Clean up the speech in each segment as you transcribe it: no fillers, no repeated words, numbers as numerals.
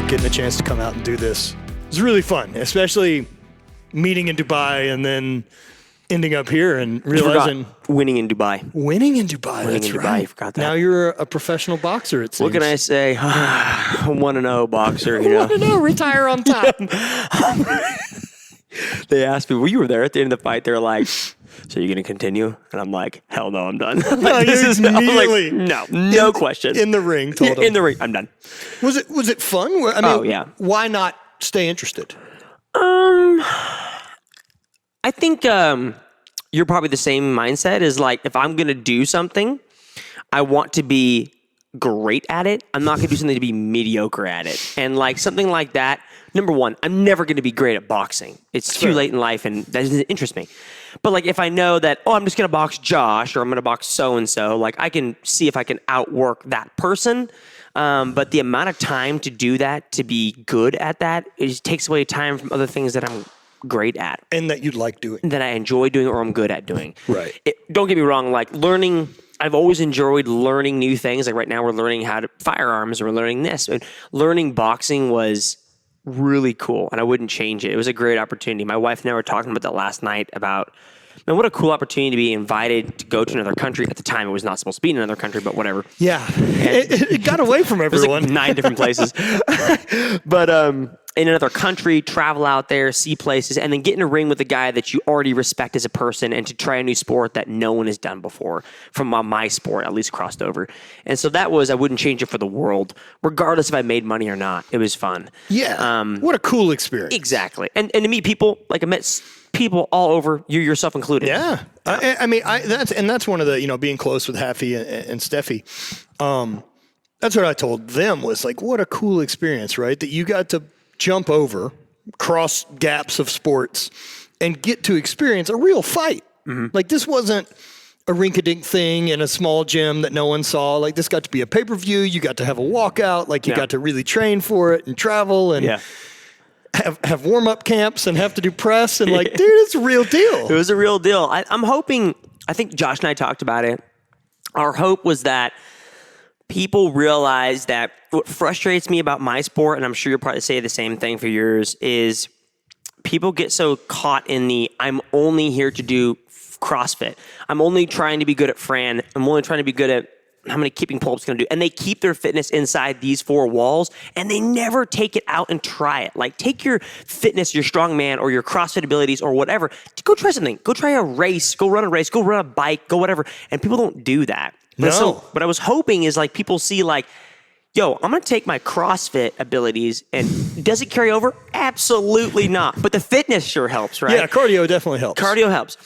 getting a chance to come out and do this. It's really fun, especially meeting in Dubai and then ending up here and realizing winning in Dubai. Winning in Dubai. Winning That's in Dubai. right. You forgot that. Now you're a professional boxer, it seems. What can I say? 1-0 boxer. You know? 1-0, retire on top. They asked me, well, you were there at the end of the fight. They're like, so you're going to continue? And I'm like, hell no, I'm done. I'm like, no question. In the ring, told him. In the ring, I'm done. Was it fun? I mean, yeah. Why not stay interested? I think you're probably the same mindset is like, if I'm going to do something, I want to be great at it. I'm not going to do something to be mediocre at it. And like something like that, number one, I'm never going to be great at boxing. It's too late in life and that doesn't interest me. But like if I know that, I'm just going to box Josh or I'm going to box so-and-so, like I can see if I can outwork that person. But the amount of time to do that, to be good at that, it just takes away time from other things that I'm great at. And that you'd like doing. That I enjoy doing or I'm good at doing. Right. Don't get me wrong, like learning, I've always enjoyed learning new things. Like right now we're learning how to firearms, or we're learning this. And learning boxing was really cool and I wouldn't change it. It was a great opportunity. My wife and I were talking about that last night about, man, what a cool opportunity to be invited to go to another country. At the time, it was not supposed to be in another country, but whatever. Yeah. It got away from everyone. It was like 9 different places. But in another country, travel out there, see places, and then get in a ring with a guy that you already respect as a person and to try a new sport that no one has done before from my sport, at least crossed over. And so that was, I wouldn't change it for the world, regardless if I made money or not. It was fun. Yeah. What a cool experience. Exactly. And to meet people, like I met people all over, you yourself included. Yeah. I mean, that's one of the, being close with Haffy and Steffi. That's what I told them was like, what a cool experience, right? That you got to jump over, cross gaps of sports, and get to experience a real fight. Mm-hmm. Like this wasn't a rink-a-dink thing in a small gym that no one saw. Like this got to be a pay-per-view. You got to have a walkout. Like you got to really train for it and travel and have warm-up camps and have to do press. And like, dude, it's a real deal. It was a real deal. I'm hoping, I think Josh and I talked about it. Our hope was that people realize that what frustrates me about my sport, and I'm sure you'll probably say the same thing for yours, is people get so caught in the, I'm only here to do CrossFit. I'm only trying to be good at Fran. I'm only trying to be good at how many keeping pull-ups going to do. And they keep their fitness inside these 4 walls, and they never take it out and try it. Like, take your fitness, your strongman, or your CrossFit abilities, or whatever. Go try something. Go try a race. Go run a race. Go run a bike. Go whatever. And people don't do that. No. So what I was hoping is like people see like, yo, I'm going to take my CrossFit abilities and does it carry over? Absolutely not. But the fitness sure helps, right? Yeah, cardio definitely helps. Cardio helps.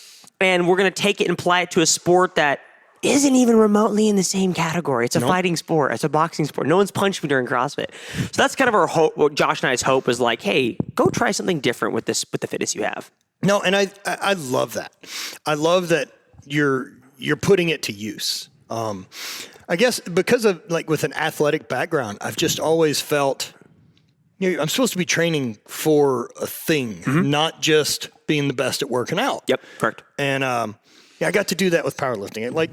And we're going to take it and apply it to a sport that isn't even remotely in the same category. It's a fighting sport. It's a boxing sport. No one's punched me during CrossFit. So that's kind of our hope. What Josh and I's hope was like, hey, go try something different with this, with the fitness you have. No, and I love that. I love that you're putting it to use. I guess because of like with an athletic background, I've just always felt, I'm supposed to be training for a thing, not just being the best at working out. Yep, correct. And I got to do that with powerlifting. Like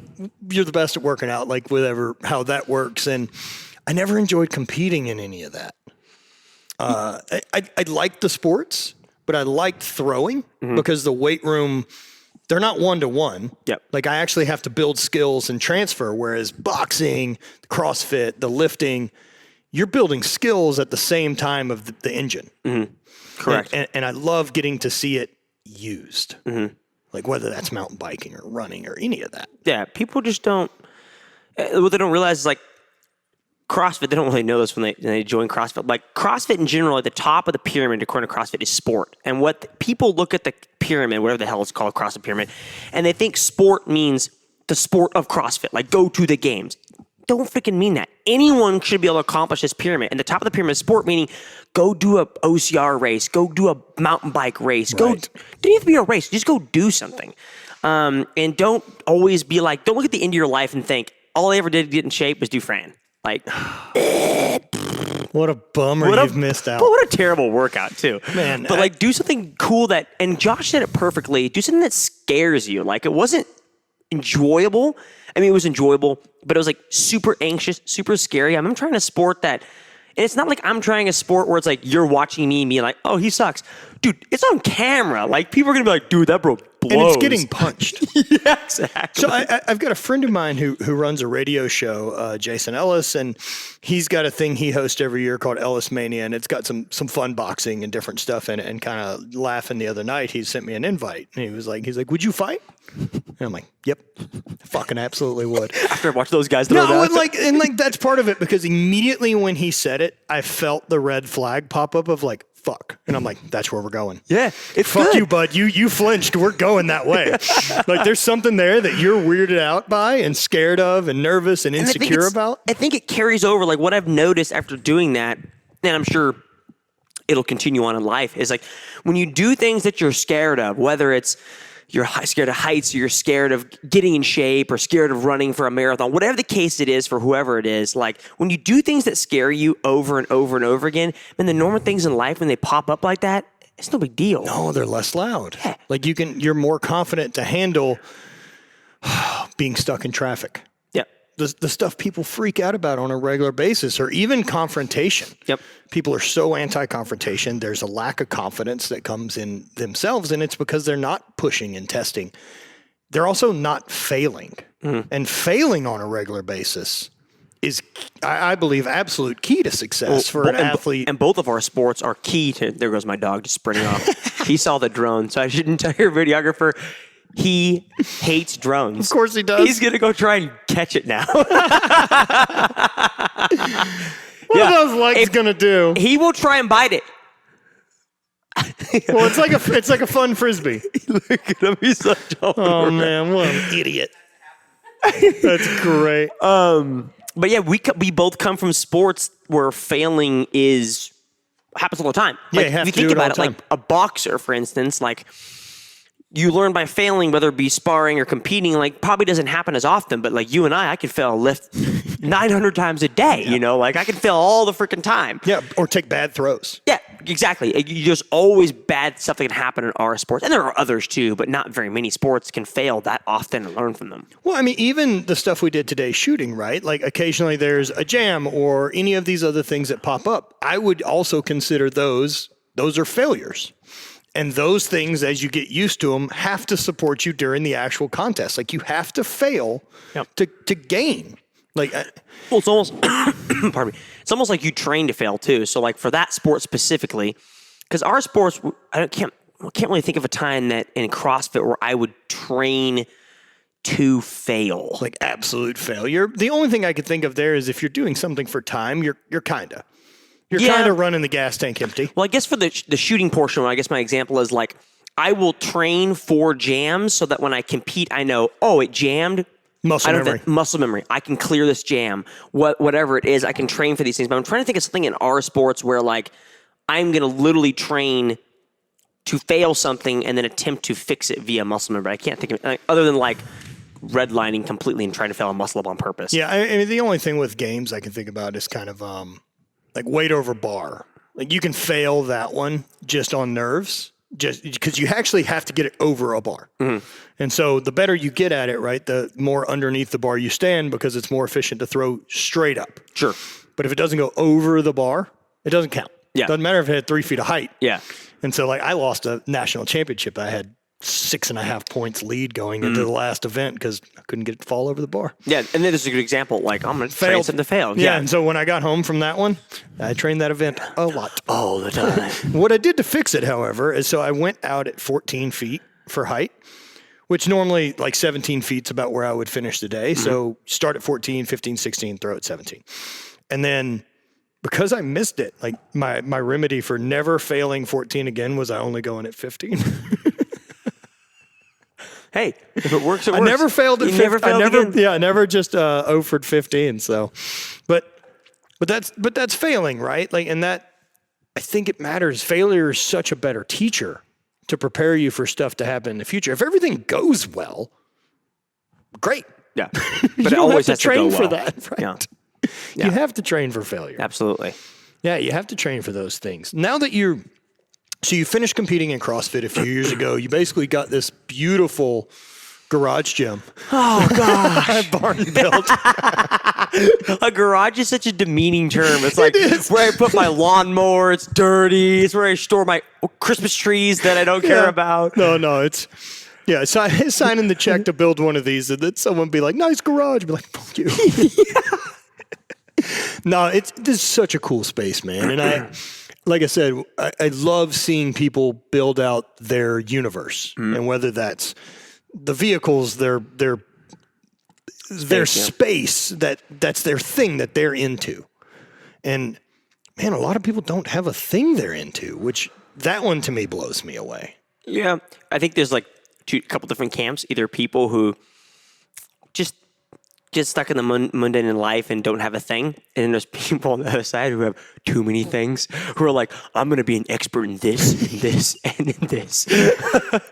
you're the best at working out, like whatever, how that works. And I never enjoyed competing in any of that. I liked the sports, but I liked throwing because the weight room, they're not one-to-one. Yep. Like I actually have to build skills and transfer, whereas boxing, CrossFit, the lifting, you're building skills at the same time of the engine. Mm-hmm. Correct. And I love getting to see it used. Mm-hmm. Like whether that's mountain biking or running or any of that. Yeah, people just don't, what they don't realize is like CrossFit, they don't really know this when they join CrossFit. Like CrossFit in general, at the top of the pyramid, according to CrossFit, is sport. And what people look at the pyramid, whatever the hell it's called, CrossFit pyramid, and they think sport means the sport of CrossFit, like go to the games. Don't freaking mean that. Anyone should be able to accomplish this pyramid. And the top of the pyramid is sport, meaning go do a OCR race, go do a mountain bike race. Right. Don't even have to be a race. Just go do something. And don't always be like, don't look at the end of your life and think, all I ever did to get in shape was do Fran. Like, what a bummer you've missed out. What a terrible workout too. Man. But like do something cool that, and Josh said it perfectly, do something that scares you. Like it wasn't enjoyable. I mean, it was enjoyable, but it was like super anxious, super scary. I'm trying a sport that And it's not like I'm trying a sport where it's like you're watching me and being like, oh, he sucks. Dude, it's on camera. Like, people are going to be like, dude, that bro blows. And it's getting punched. Yeah, exactly. So I've got a friend of mine who runs a radio show, Jason Ellis, and he's got a thing he hosts every year called Ellis Mania, and it's got some fun boxing and different stuff in it. And kind of laughing the other night, he sent me an invite, and he's like, would you fight? And I'm like, yep, fucking absolutely would. After I watched those guys throw No, down. and that's part of it, because immediately when he said it, I felt the red flag pop up of like, fuck. And I'm like, that's where we're going. Yeah, it's Fuck good. you, bud. You flinched. We're going that way. Like, there's something there that you're weirded out by and scared of and nervous and insecure about. I think it carries over. Like, what I've noticed after doing that, and I'm sure it'll continue on in life, is like when you do things that you're scared of, whether it's you're scared of heights, or you're scared of getting in shape, or scared of running for a marathon, whatever the case it is for whoever it is, like when you do things that scare you over and over and over again, and the normal things in life, when they pop up like that, it's no big deal. No, they're less loud. Yeah. Like you're more confident to handle being stuck in traffic. Yeah. The stuff people freak out about on a regular basis, or even confrontation. Yep. People are so anti-confrontation. There's a lack of confidence that comes in themselves, and it's because they're not pushing and testing. They're also not failing. And failing on a regular basis is, I believe, absolute key to success for an athlete. And both of our sports are key to, there goes my dog just sprinting off. He saw the drone, so I shouldn't tell your videographer. He hates drones. Of course he does. He's going to go try and catch it now. What are those legs going to do? He will try and bite it. Well, it's like a fun Frisbee. Look at him. He's such a Oh, man, what an idiot. That's great. But yeah, we both come from sports where failing happens all the time. Yeah, Like, you have if to you do think it all about the it, time. like a boxer, for instance, like you learn by failing, whether it be sparring or competing, like probably doesn't happen as often, but like you and I could fail a lift 900 times a day, you know, like I could fail all the freaking time. Yeah, or take bad throws. Yeah, exactly. There's always bad stuff that can happen in our sports. And there are others too, but not very many sports can fail that often and learn from them. Well, I mean, even the stuff we did today shooting, right? Like occasionally there's a jam or any of these other things that pop up. I would also consider those are failures. And those things, as you get used to them, have to support you during the actual contest. Like you have to fail to gain. Like, Well, it's almost, pardon me, it's almost like you train to fail too. So like for that sport specifically, because our sports, I can't really think of a time that in CrossFit where I would train to fail. like absolute failure. The only thing I could think of there is if you're doing something for time, you're kind of running the gas tank empty. Well, I guess for the shooting portion, I guess my example is like I will train for jams so that when I compete, I know, oh, it jammed. Muscle memory. Muscle memory. I can clear this jam. Whatever it is, I can train for these things. But I'm trying to think of something in our sports where like I'm going to literally train to fail something and then attempt to fix it via muscle memory. I can't think of it other than like redlining completely and trying to fail a muscle up on purpose. Yeah, I mean, the only thing with games I can think about is kind of like weight over bar. Like you can fail that one just on nerves, just because you actually have to get it over a bar. Mm-hmm. And so the better you get at it, right, the more underneath the bar you stand because it's more efficient to throw straight up. Sure. But if it doesn't go over the bar, it doesn't count. Yeah. Doesn't matter if it had 3 feet of height. Yeah. And so like I lost a national championship. I had 6.5 points lead going into the last event because I couldn't get it to fall over the bar. Yeah, and then there's a good example. Like, I'm going to train something to fail. Yeah, and so when I got home from that one, I trained that event a lot. All the time. What I did to fix it, however, is so I went out at 14 feet for height, which normally like 17 feet's about where I would finish the day. Mm-hmm. So start at 14, 15, 16, throw at 17. And then because I missed it, like my remedy for never failing 14 again was I only going at 15. Hey, if it works, it works. I never failed at 15. I never just offered 15. So, but that's failing, right? Like, and that I think it matters. Failure is such a better teacher to prepare you for stuff to happen in the future. If everything goes well, great. Yeah, But it always have to has to train go for well. that, right? Yeah. You have to train for failure. Absolutely. Yeah, you have to train for those things. Now that you finished competing in CrossFit a few years ago, you basically got this beautiful Garage gym. Oh gosh. Barn built. A garage is such a demeaning term. It's like where I put my lawnmower. It's dirty. It's where I store my Christmas trees that I don't care about. No, it's signing the check to build one of these, and then someone be like, "Nice garage." Be like, "Fuck you." No, this is such a cool space, man, and like I said, I love seeing people build out their universe, and whether that's the vehicles, their space, that's their thing that they're into. And man, a lot of people don't have a thing they're into, which that one to me blows me away. Yeah. I think there's like a couple different camps, either people who just get stuck in the mundane in life and don't have a thing. And then there's people on the other side who have too many things, who are like, I'm going to be an expert in this, and this, and in this.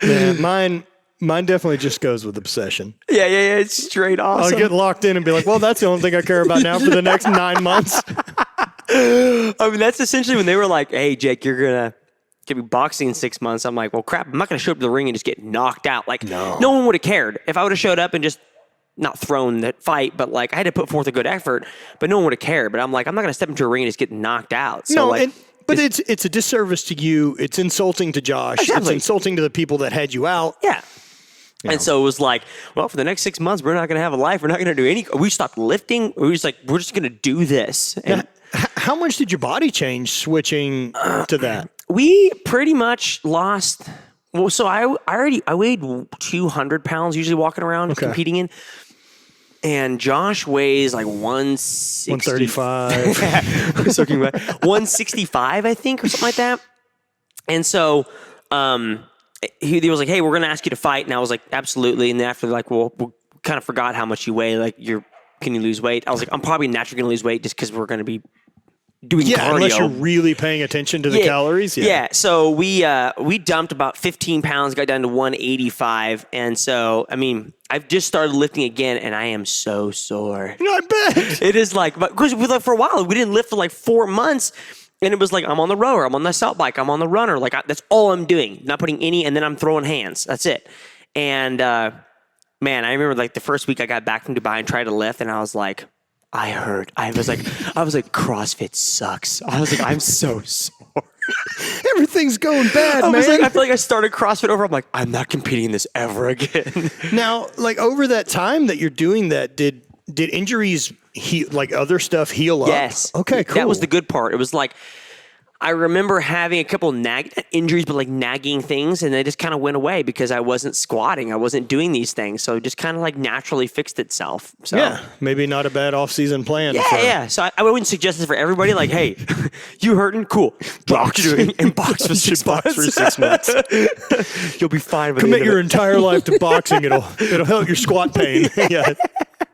Man, mine definitely just goes with obsession. Yeah. It's straight awesome. I'll get locked in and be like, well, that's the only thing I care about now for the next 9 months. I mean, that's essentially when they were like, hey, Jake, you're going to be boxing in 6 months. I'm like, well, crap, I'm not going to show up to the ring and just get knocked out. Like, no one would have cared. If I would have showed up and just not thrown that fight, but like I had to put forth a good effort, but no one would have cared. But I'm like, I'm not going to step into a ring and just get knocked out. So but it's a disservice to you. It's insulting to Josh. Exactly. It's insulting to the people that had you out. Yeah. And so it was like, well, for the next 6 months, we're not going to have a life. We're not going to do any. We stopped lifting. We was like, we're just going to do this. And how much did your body change switching to that? We pretty much lost. Well, so I weighed 200 pounds usually walking around competing in. And Josh weighs like 135. 165, I think, or something like that. And so he was like, hey, we're going to ask you to fight. And I was like, absolutely. And then after, like, well, we kind of forgot how much you weigh. Like, can you lose weight? I was like, I'm probably naturally going to lose weight just because we're going to be doing cardio. Unless you're really paying attention to the calories. Yeah. So we dumped about 15 pounds, got down to 185. And so, I mean, I've just started lifting again, and I am so sore. I bet. It is like, because for a while, we didn't lift for like 4 months. And it was like, I'm on the rower, I'm on the assault bike, I'm on the runner. Like, that's all I'm doing. Not putting any, and then I'm throwing hands. That's it. And, man, I remember like the first week I got back from Dubai and tried to lift, and I was like, I was like, CrossFit sucks. I was like, I'm so sore. Everything's going bad, man. I feel like I started CrossFit over. I'm like, I'm not competing in this ever again. Now, like over that time that you're doing that, did injuries heal, like other stuff heal up? Yes. Okay, cool. That was the good part. It was like, I remember having a couple injuries, but like nagging things, and they just kind of went away because I wasn't squatting. I wasn't doing these things. So it just kind of like naturally fixed itself. So yeah, maybe not a bad off-season plan. Yeah. So I wouldn't suggest this for everybody. Like, hey, you hurting? Cool. Box and box for 6 months. For 6 months. You'll be fine. Commit your entire life to boxing. It'll help your squat pain. Yeah.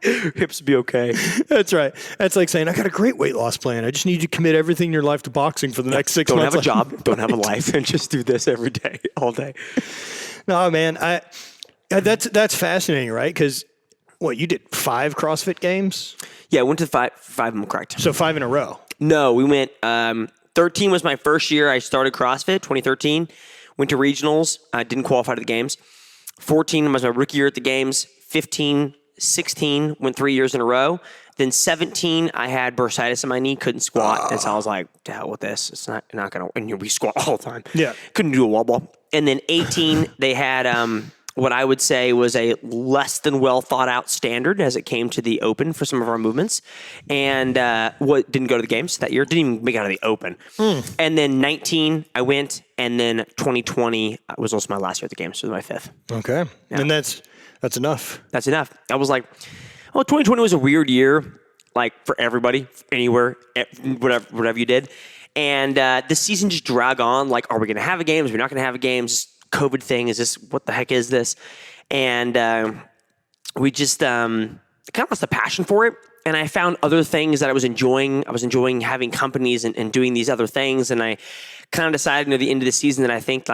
Hips be okay. That's right. That's like saying, I got a great weight loss plan. I just need you to commit everything in your life to boxing for the next 6 months. Don't have a job. Don't have a life. And just do this every day, all day. No, man. That's fascinating, right? Because you did 5 CrossFit games? Yeah, I went to five of them, correct. So 5 in a row. No, we went, 13 was my first year I started CrossFit, 2013. Went to regionals. I didn't qualify to the games. 14 was my rookie year at the games. 15, 16, went 3 years in a row. Then 17, I had bursitis in my knee, couldn't squat. And so I was like, to hell with this. It's not going to, and we squat all the time. Yeah. Couldn't do a wall ball. And then 18, they had what I would say was a less than well thought out standard as it came to the open for some of our movements. And didn't go to the games that year, didn't even make it out of the open. And then 19, I went. And then 2020 was also my last year at the games, so it was my 5th. Okay. Yeah. And that's enough. That's enough. I was like, well, 2020 was a weird year, like for everybody, anywhere, whatever you did. And this season just dragged on. Like, are we going to have a games? Are we not going to have a games? COVID thing. Is this, what the heck is this? And we just kind of lost the passion for it. And I found other things that I was enjoying. I was enjoying having companies and doing these other things. And I kind of decided near the end of the season that I think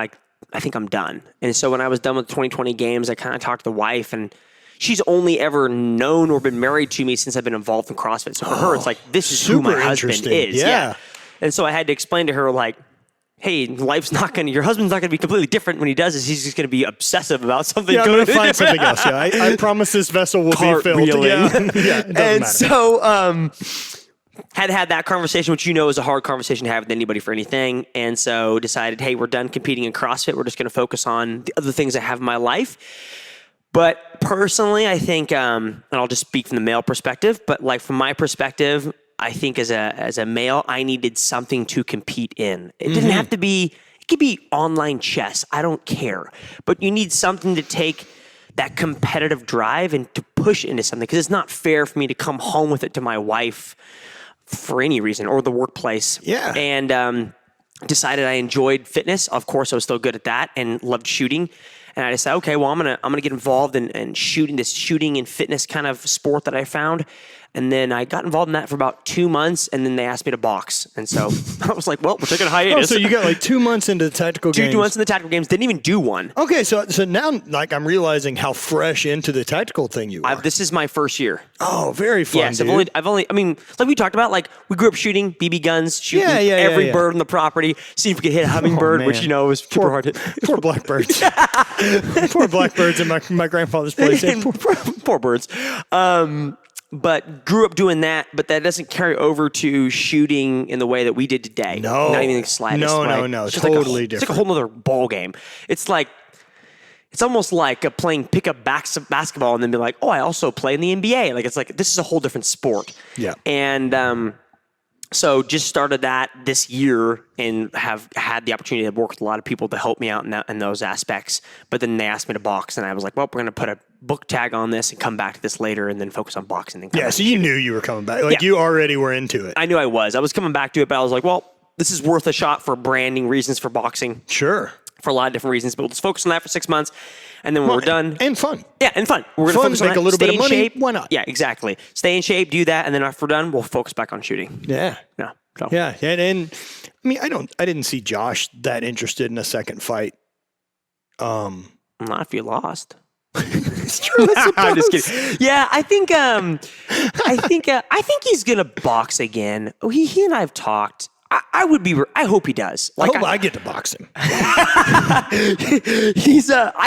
I'm done. And so when I was done with the 2020 games, I kind of talked to the wife, and she's only ever known or been married to me since I've been involved in CrossFit. So for her, it's like, this is who my husband is. Yeah. And so I had to explain to her, like, hey, your husband's not going to be completely different when he does this. He's just going to be obsessive about something. Yeah, I'm going to find something else. Yeah, I promise this vessel will be filled. Yeah, it doesn't matter. So had that conversation, which is a hard conversation to have with anybody for anything. And so decided, hey, we're done competing in CrossFit. We're just going to focus on the other things I have in my life. But personally, I think, and I'll just speak from the male perspective, but like from my perspective, I think as a male, I needed something to compete in. It didn't have to be, it could be online chess. I don't care. But you need something to take that competitive drive and to push into something, because it's not fair for me to come home with it to my wife for any reason, or the workplace. Yeah. And decided I enjoyed fitness. Of course, I was still good at that and loved shooting. And I decided, okay, well, I'm gonna get involved in shooting and fitness kind of sport that I found. And then I got involved in that for about 2 months, and then they asked me to box. And so I was like, well, we're taking a hiatus. Oh, so you got like 2 months into the tactical games. 2 months in the tactical games, didn't even do one. Okay, so now like I'm realizing how fresh into the tactical thing you are. This is my first year. Oh, very fun, Yes, dude. I've only, I mean, like we talked about, like we grew up shooting BB guns, shooting every bird on the property, see if we could hit a hummingbird, which was super hard to hit. Poor blackbirds. Poor blackbirds in my grandfather's place. Poor birds. But grew up doing that, but that doesn't carry over to shooting in the way that we did today. No. Not even the slightest. No. It's just Totally different. It's like a different. whole other ball game. It's almost like playing pickup basketball and then be like, oh, I also play in the NBA. Like, it's like, this is a whole different sport. Yeah. And so just started that this year and have had the opportunity to work with a lot of people to help me out in those aspects. But then they asked me to box, and I was like, well, we're going to put a book tag on this and come back to this later and then focus on boxing. And Yeah, so you knew you were coming back. Like, you already were into it. I knew I was. I was coming back to it, but I was like, well, this is worth a shot for branding reasons for boxing. Sure. For a lot of different reasons, but we'll just focus on that for 6 months. And then when we're done. And fun. Yeah, and fun. We're going to focus on make that, a little stay bit of in money. shape. Why not? Yeah, exactly. Stay in shape, do that, and then after we're done, we'll focus back on shooting. Yeah. No. So. Yeah. And I mean, I didn't see Josh that interested in a second fight. Not if you lost. It's true. I'm just kidding. Yeah, I think he's gonna box again. He and I have talked. I hope he does. Like, I get to box him. I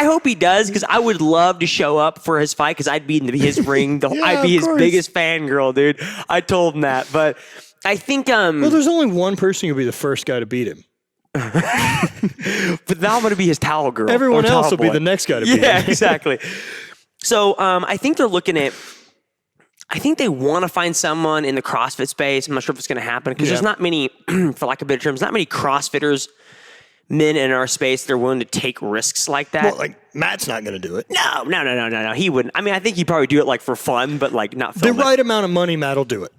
hope he does, because I would love to show up for his fight, because I'd be in his ring. I'd be his biggest fangirl, dude. I told him that, but I think. Well, there's only one person who'll be the first guy to beat him. But now I'm going to be his towel girl. Everyone else will boy. be the next guy to beat him. Yeah, exactly. So I think they're looking at. I think they want to find someone in the CrossFit space. I'm not sure if it's going to happen, because there's not many, for lack of better terms, not many CrossFitters, men in our space that are willing to take risks like that. Well, like, Matt's not going to do it. No. He wouldn't. I mean, I think he'd probably do it like for fun, but like not film The right amount of money, Matt will do it.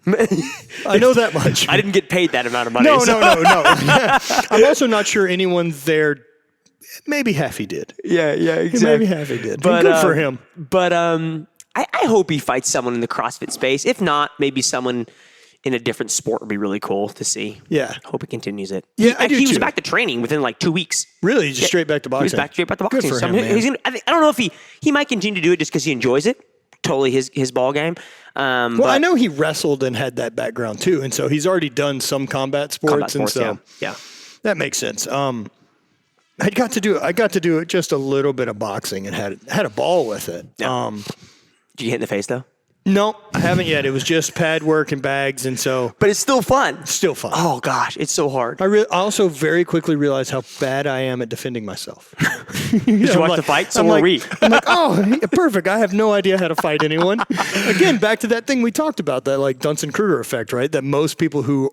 I know that much. I didn't get paid that amount of money. No. so. I'm also not sure anyone there. Maybe Heffy did. Yeah, exactly. Maybe Heffy did. But good for him. But I hope he fights someone in the CrossFit space. If not, maybe someone in a different sport would be really cool to see. Yeah. Hope he continues it. Yeah, I do he was too. back to training within like 2 weeks. Really? Just straight back to boxing? He was straight back to boxing. Good for So him, man. I don't know if he might continue to do it just because he enjoys it. Totally his ball game. Well, I know he wrestled and had that background too, and so he's already done some combat sports, and so yeah. that makes sense. I got to do it just a little bit of boxing and had a ball with it. Yeah. Did you hit in the face though? No, I haven't yet. It was just pad work and bags, and so. But it's still fun. Still fun. Oh gosh, it's so hard. I also very quickly realized how bad I am at defending myself. Did you watch the fight? So were we. I'm like, oh, perfect. I have no idea how to fight anyone. Again, back to that thing we talked about, that like Dunson-Kruger effect, right? That most people who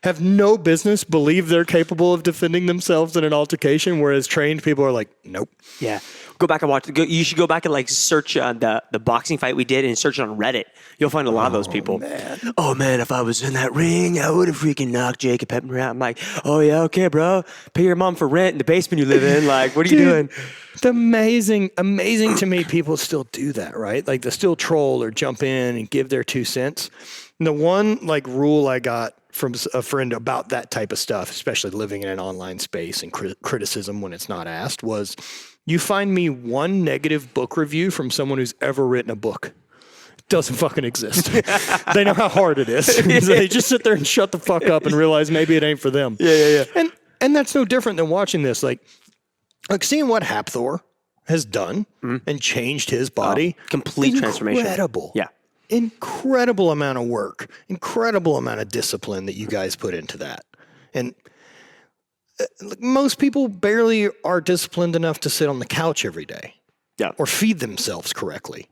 have no business believe they're capable of defending themselves in an altercation, whereas trained people are like, nope. Yeah. Go back and watch. You should go back and like search the boxing fight we did and search it on Reddit. You'll find a lot of those people. Man. Oh man, if I was in that ring, I would have freaking knocked Jacob Heppner out. I'm like, oh yeah, okay, bro. Pay your mom for rent in the basement you live in. Like, what are you doing? It's amazing to me. People still do that, right? Like they still troll or jump in and give their 2 cents. And the one like rule I got from a friend about that type of stuff, especially living in an online space and criticism when it's not asked, was you find me one negative book review from someone who's ever written a book. It doesn't fucking exist. They know how hard it is. So they just sit there and shut the fuck up and realize maybe it ain't for them. Yeah. And And that's no different than watching this. Like seeing what Heppner has done and changed his body. Complete transformation. Incredible. Yeah. Incredible amount of work, incredible amount of discipline that you guys put into that. And most people barely are disciplined enough to sit on the couch every day. Yeah. Or feed themselves correctly.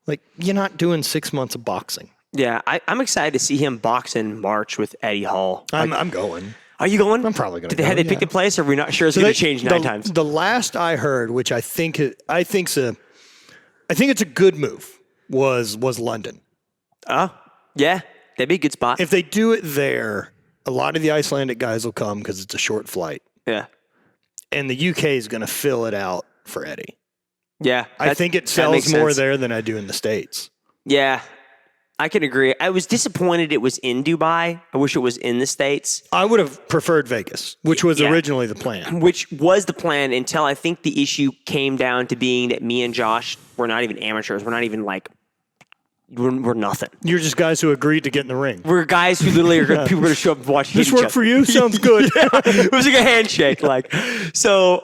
Like, you're not doing 6 months of boxing. Yeah, I'm excited to see him box in March with Eddie Hall. I'm going. Are you going? I'm probably going to go. Have they picked a place, or are we not sure it's going to change 9 times? The last I heard, which I think it's a good move, was London. Oh, yeah. That'd be a good spot. If they do it there, a lot of the Icelandic guys will come because it's a short flight. Yeah. And the UK is going to fill it out for Eddie. Yeah. I think it sells more there than I do in the States. Yeah. I can agree. I was disappointed it was in Dubai. I wish it was in the States. I would have preferred Vegas, which was originally the plan. Which was the plan until I think the issue came down to being that me and Josh were not even amateurs. We're not even like, we're nothing. You're just guys who agreed to get in the ring. We're guys who literally are people are going to show up and watch. This work for you? Sounds good. It was like a handshake. So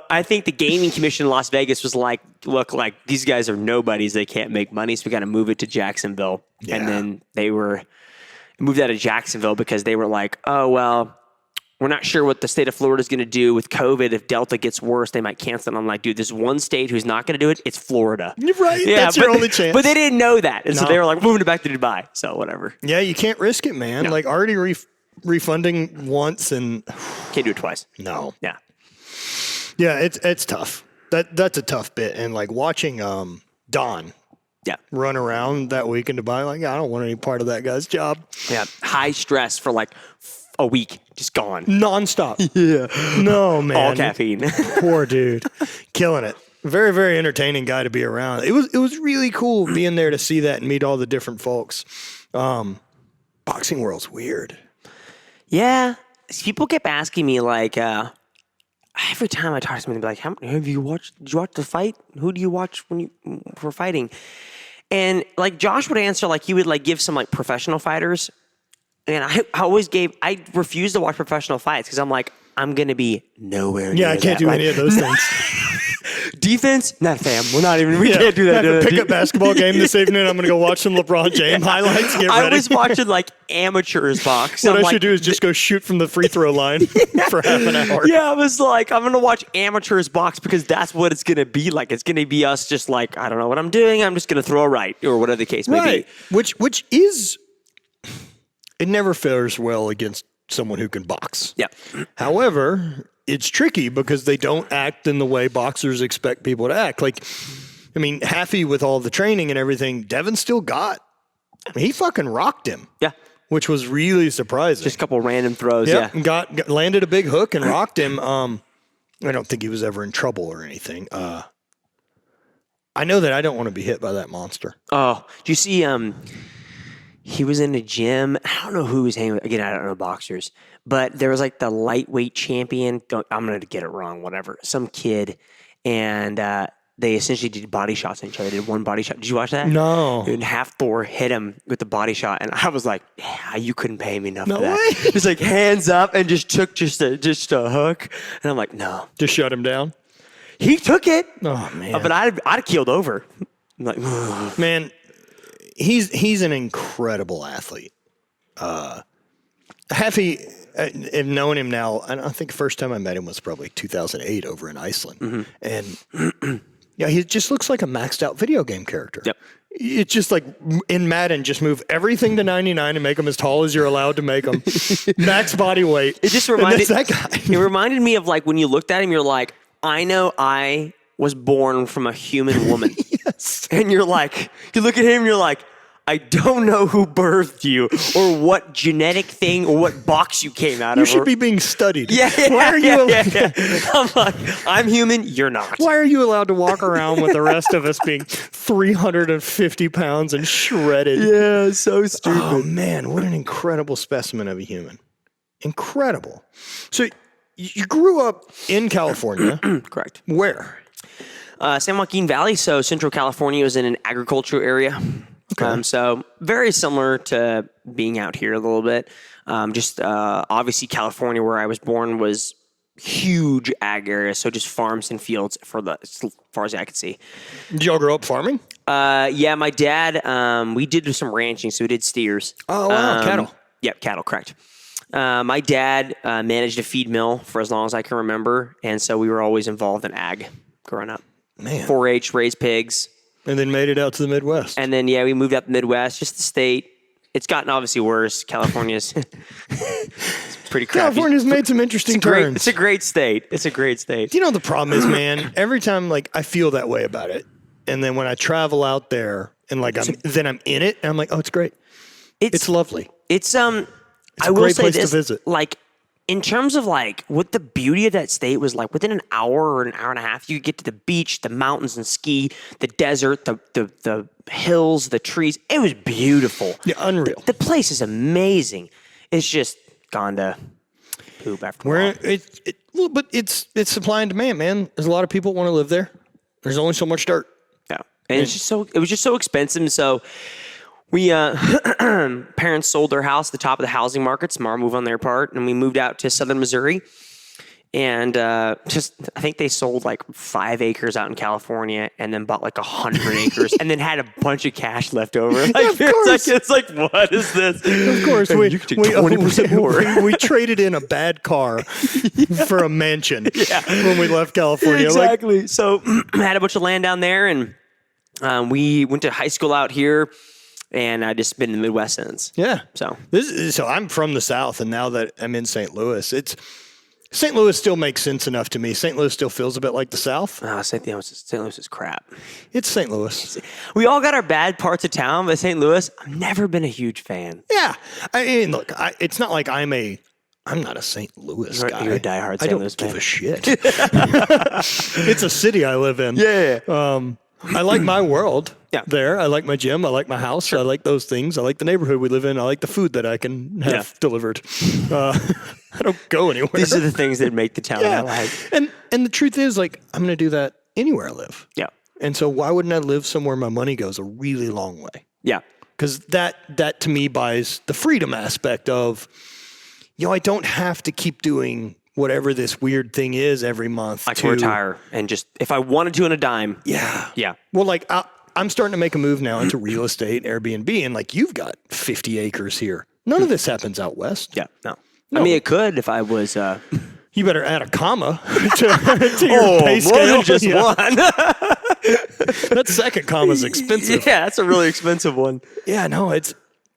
I think the gaming commission in Las Vegas was like, look, like these guys are nobodies. They can't make money. So we got to move it to Jacksonville. Yeah. And then they moved out of Jacksonville because they were like, oh, well, we're not sure what the state of Florida is going to do with COVID. If Delta gets worse, they might cancel it. I'm like, dude, there's one state who's not going to do it. It's Florida. You're right. Yeah, that's your only chance. But they didn't know that. And so they were like, moving it back to Dubai. So whatever. Yeah, you can't risk it, man. No. Like already refunding once and... Can't do it twice. No. Yeah. Yeah, it's tough. That's a tough bit. And like watching Don run around that week in Dubai, like, I don't want any part of that guy's job. Yeah. High stress for like a week, just gone. Nonstop. Yeah. No, man. All caffeine. Poor dude. Killing it. Very, very entertaining guy to be around. It was really cool being there to see that and meet all the different folks. Boxing world's weird. Yeah. People kept asking me like, every time I talk to somebody, they'd be like, did you watch the fight? Who do you watch for fighting? And like Josh would answer, like he would like give some like professional fighters. And I refuse to watch professional fights because I'm like, I'm going to be nowhere near I can't do any of those things. Defense? Not fam. We can't do that. Pick up basketball game this evening. I'm going to go watch some LeBron James highlights. Get ready. I was watching like amateurs box. What I should do is just go shoot from the free throw line for half an hour. Yeah, I was like, I'm going to watch amateurs box because that's what it's going to be like. It's going to be us just like, I don't know what I'm doing. I'm just going to throw a right or whatever the case may be. Which is... It never fares well against someone who can box. Yeah. However, it's tricky because they don't act in the way boxers expect people to act. Like, I mean, Haffy with all the training and everything, Devin still got. I mean, he fucking rocked him. Yeah. Which was really surprising. Just a couple random throws. Yep, Yeah. And landed a big hook and rocked him. I don't think he was ever in trouble or anything. I know that I don't want to be hit by that monster. Oh, do you see? He was in a gym. I don't know who he was hanging with. Again, I don't know boxers. But there was like the lightweight champion. I'm going to get it wrong, whatever. Some kid. And they essentially did body shots on each other. They did one body shot. Did you watch that? No. And Heppner hit him with the body shot. And I was like, yeah, you couldn't pay me enough for that. Way. Just like hands up and just took just a hook. And I'm like, no. Just shut him down? He took it. Oh, man. But I'd have keeled over. I'm like, ugh. Man. He's an incredible athlete. Haffy, I've known him now. I think the first time I met him was probably 2008 over in Iceland. Mm-hmm. And he just looks like a maxed out video game character. Yep. It's just like in Madden, just move everything to 99 and make him as tall as you're allowed to make him. Max body weight. It just reminded that guy. It reminded me of like when you looked at him, you're like, I know I was born from a human woman. Yes. And you're like, you look at him, you're like, I don't know who birthed you or what genetic thing or what box you came out of. You should be being studied. Yeah. Why are you? I'm like, I'm human. You're not. Why are you allowed to walk around with the rest of us being 350 pounds and shredded? Yeah, so stupid. Oh man, what an incredible specimen of a human. Incredible. So you grew up in California. Correct. Where? San Joaquin Valley. So Central California was in an agricultural area. Okay. So very similar to being out here a little bit. Obviously California, where I was born, was huge ag area, so just farms and fields as far as I could see. Did y'all grow up farming? Yeah, my dad, we did some ranching, so we did steers. Oh, wow, cattle. Yep, cattle, correct. My dad managed a feed mill for as long as I can remember, and so we were always involved in ag growing up. Man. 4-H, raised pigs. And then made it out to the Midwest. And then, we moved out the Midwest, just the state. It's gotten obviously worse. California's it's pretty crappy. California's made some interesting turns. It's a great state. It's a great state. You know, the problem is, man, every time I feel that way about it. And then when I travel out there and I'm in it, and I'm like, oh, it's great. It's lovely. It's a I will great say place this, to visit. In terms of what the beauty of that state was within an hour or an hour and a half, you could get to the beach, the mountains and ski, the desert, the hills, the trees. It was beautiful. Yeah, unreal. The place is amazing. It's just gone to poop after a while. But it's supply and demand, man. There's a lot of people want to live there. There's only so much dirt. Yeah, and it was just so expensive. And so we parents sold their house at the top of the housing market. Smart move on their part, and we moved out to southern Missouri. And I think they sold 5 acres out in California, and then bought 100 acres, and then had a bunch of cash left over. Of course. It's what is this? Of course, you could take 20% more. We traded in a bad car for a mansion when we left California. Exactly. So I had a bunch of land down there, and we went to high school out here. And I just been in the Midwest since. Yeah. So I'm from the South, and now that I'm in St. Louis, St. Louis still makes sense enough to me. St. Louis still feels a bit like the South. St. Louis is crap. It's St. Louis. We all got our bad parts of town, but St. Louis, I've never been a huge fan. Yeah. I mean, look, it's not like I'm not a St. Louis guy. You're a diehard St. Louis fan. I don't give a shit. It's a city I live in. Yeah. I like my world Yeah. there. I like my gym. I like my house. Sure. I like those things. I like the neighborhood we live in. I like the food that I can have delivered. I don't go anywhere. These are the things that make the town I like. And the truth is, I'm going to do that anywhere I live. Yeah. And so why wouldn't I live somewhere my money goes a really long way? Yeah. Because that to me buys the freedom aspect of, I don't have to keep doing whatever this weird thing is every month. I can retire and just, if I wanted to on a dime. Yeah. Yeah. Well, I'm starting to make a move now into real estate, Airbnb, and you've got 50 acres here. None of this happens out west. Yeah. No. I mean, it could if I was. You better add a comma to your pay scale. More than just one. That second comma is expensive. Yeah, that's a really expensive one. Yeah, no,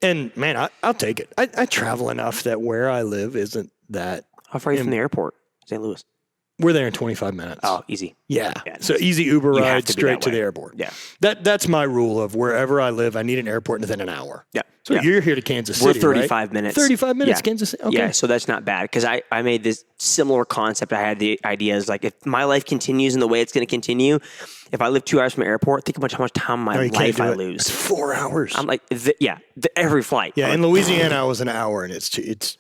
and man, I'll take it. I travel enough that where I live isn't that. How far are you from the airport, St. Louis? We're there in 25 minutes. Oh, easy. Yeah. So easy Uber ride straight to the airport. Yeah. That's my rule of wherever I live, I need an airport within an hour. Yeah. So you're here to Kansas City, We're 35 minutes. 35 minutes, Kansas City. Okay. Yeah, so that's not bad because I made this similar concept. I had the idea is if my life continues in the way it's going to continue, if I live 2 hours from the airport, think about how much time of my life I lose. It's 4 hours. I'm every flight. Yeah, in Louisiana, I was an hour, and it's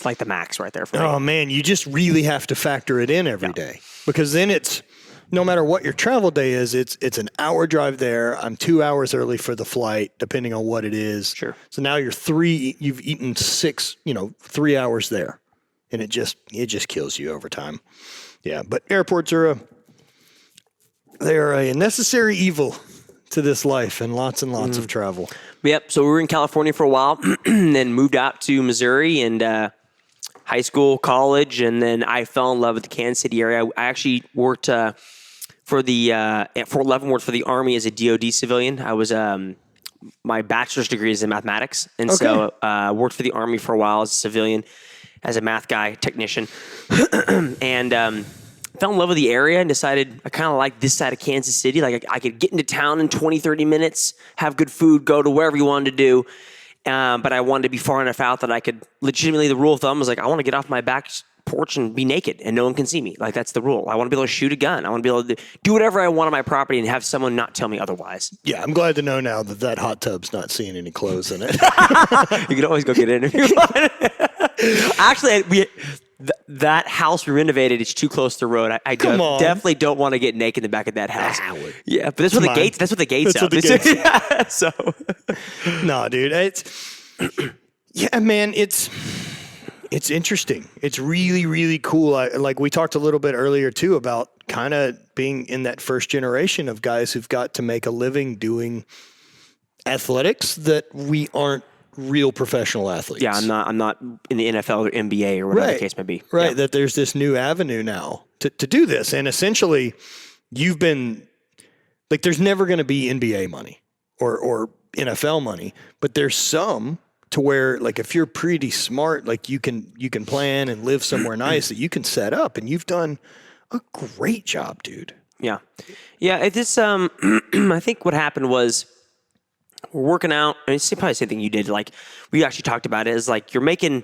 like the max right there for me. Oh, man, you just really have to factor it in every day because then it's no matter what your travel day is, it's an hour drive there. I'm 2 hours early for the flight, depending on what it is. Sure. So now you've eaten 3 hours there, and it just kills you over time. Yeah, but airports are a necessary evil to this life and lots of travel. Yep. So we were in California for a while, and then moved out to Missouri and high school, college, and then I fell in love with the Kansas City area. I actually worked for the at Fort Leavenworth for the Army as a DoD civilian. I was my bachelor's degree is in mathematics, and so worked for the Army for a while as a civilian, as a math guy, technician, and fell in love with the area and decided I kind of like this side of Kansas City. I could get into town in 20, 30 minutes, have good food, go to wherever you wanted to do. But I wanted to be far enough out that I could legitimately, the rule of thumb was I want to get off my back porch and be naked and no one can see me. That's the rule. I want to be able to shoot a gun. I want to be able to do whatever I want on my property and have someone not tell me otherwise. Yeah, I'm glad to know now that hot tub's not seeing any clothes in it. You can always go get in if you want. Actually, that house we renovated, it's too close to the road. I definitely don't want to get naked in the back of that house. Yeah, but that's what the gates. That's what the gates are. So, no, dude, Yeah, man, it's interesting. It's really, really cool. Like we talked a little bit earlier too about kind of being in that first generation of guys who've got to make a living doing athletics that we aren't real professional athletes. Yeah, I'm not in the NFL or NBA or whatever the case may be. Right. Yeah. That there's this new avenue now to do this. And essentially you've been like, there's never going to be NBA money or NFL money, but there's some to where like, if you're pretty smart, like you can plan and live somewhere nice that you can set up, and you've done a great job, dude. Yeah. Yeah. It just, I think what happened was we're working out, and it's probably the same thing you did. Like we actually talked about it, is like you're making,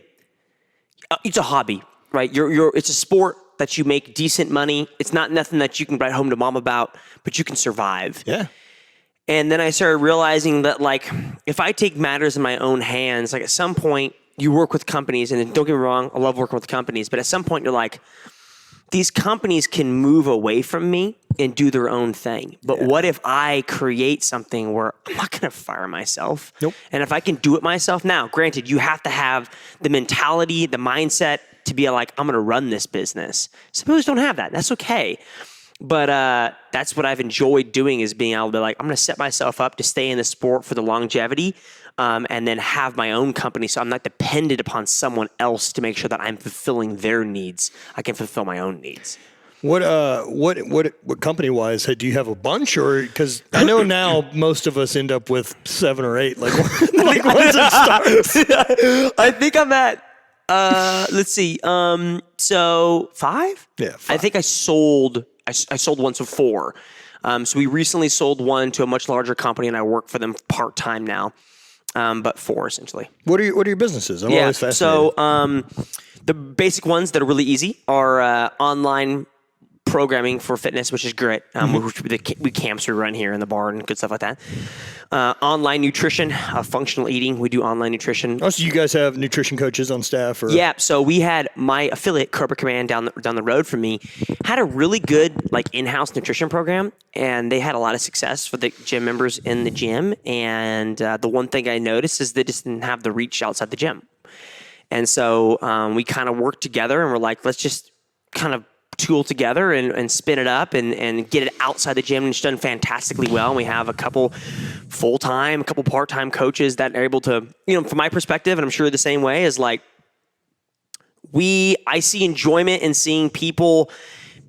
it's a hobby, right? It's a sport that you make decent money. It's not nothing that you can write home to mom about, but you can survive. Yeah. And then I started realizing that, like, if I take matters in my own hands, like at some point you work with companies, and don't get me wrong, I love working with companies, but at some point you're like, these companies can move away from me and do their own thing. But what if I create something where I'm not going to fire myself? Nope. And if I can do it myself, now, granted, you have to have the mentality, the mindset to be like, I'm going to run this business. Some people don't have that. That's okay. But that's what I've enjoyed doing, is being able to be like, I'm going to set myself up to stay in the sport for the longevity, and then have my own company, so I'm not dependent upon someone else to make sure that I'm fulfilling their needs. I can fulfill my own needs. What company wise, do you have a bunch, or because I know now most of us end up with 7 or 8, like once it starts. I think I'm at let's see, so 5. Yeah, 5. I think I sold one, so 4. So we recently sold one to a much larger company, and I work for them part time now. But 4 essentially. What are your businesses? I'm always fascinated. So the basic ones that are really easy are online programming for fitness, which is great. We camps we run here in the barn and good stuff like that. Online nutrition, functional eating. We do online nutrition. Oh, so you guys have nutrition coaches on staff? Or? Yeah. So we had my affiliate, Cobra Command, down the road from me, had a really good like in-house nutrition program, and they had a lot of success for the gym members in the gym. And the one thing I noticed is they just didn't have the reach outside the gym. And so we kind of worked together, and we're like, let's just kind of tool together and spin it up and get it outside the gym, and it's done fantastically well. And we have a couple full-time, a couple part-time coaches that are able to, from my perspective, and I'm sure the same way, is like I see enjoyment in seeing people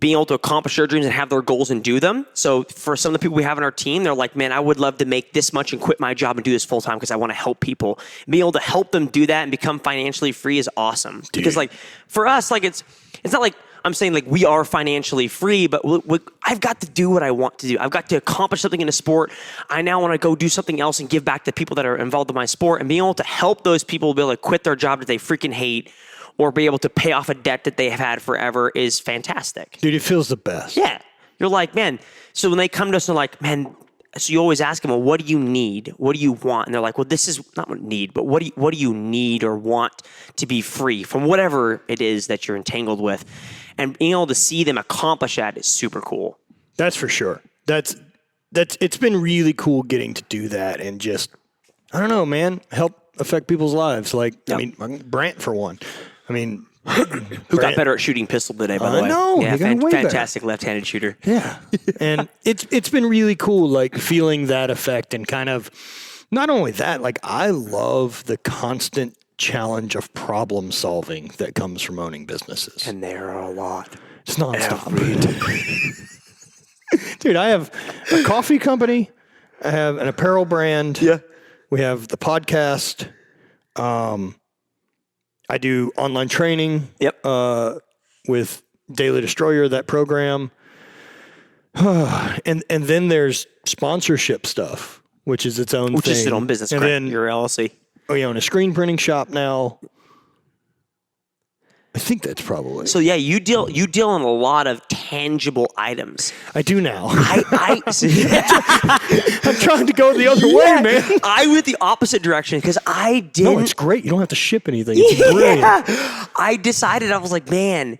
being able to accomplish their dreams and have their goals and do them. So for some of the people we have on our team, they're like, man, I would love to make this much and quit my job and do this full time because I want to help people. Being able to help them do that and become financially free is awesome. Dude. Because like for us, like it's not like I'm saying like we are financially free, but I've got to do what I want to do. I've got to accomplish something in a sport. I now want to go do something else and give back to people that are involved in my sport, and being able to help those people be able to quit their job that they freaking hate or be able to pay off a debt that they have had forever is fantastic. Dude, it feels the best. Yeah. You're like, man, so when they come to us and they're like, man, so you always ask them, well, what do you need? What do you want? And they're like, well, this is not what need, but what do you need or want to be free from whatever it is that you're entangled with? And being able to see them accomplish that is super cool. That's for sure. It's been really cool getting to do that and just, I don't know, man, help affect people's lives. Like, yep. I mean, Brant for one. I mean, who got better at shooting pistol today, by the way? No, yeah, better. fantastic left-handed shooter. Yeah, and it's been really cool, like feeling that effect and kind of not only that, like I love the constant challenge of problem solving that comes from owning businesses, and there are a lot. It's nonstop. Dude, I have a coffee company. I have an apparel brand. Yeah, we have the podcast. I do online training. Yep. With Daily Destroyer, that program. and then there's sponsorship stuff, which is its own thing. Which is its own business, and then your LLC. Oh, you own a screen printing shop now. I think that's probably. So yeah, you deal in a lot of tangible items. I do now. I'm trying to go the other way, man. I went the opposite direction because I didn't. No, it's great. You don't have to ship anything. It's brilliant. I decided, I was like, man,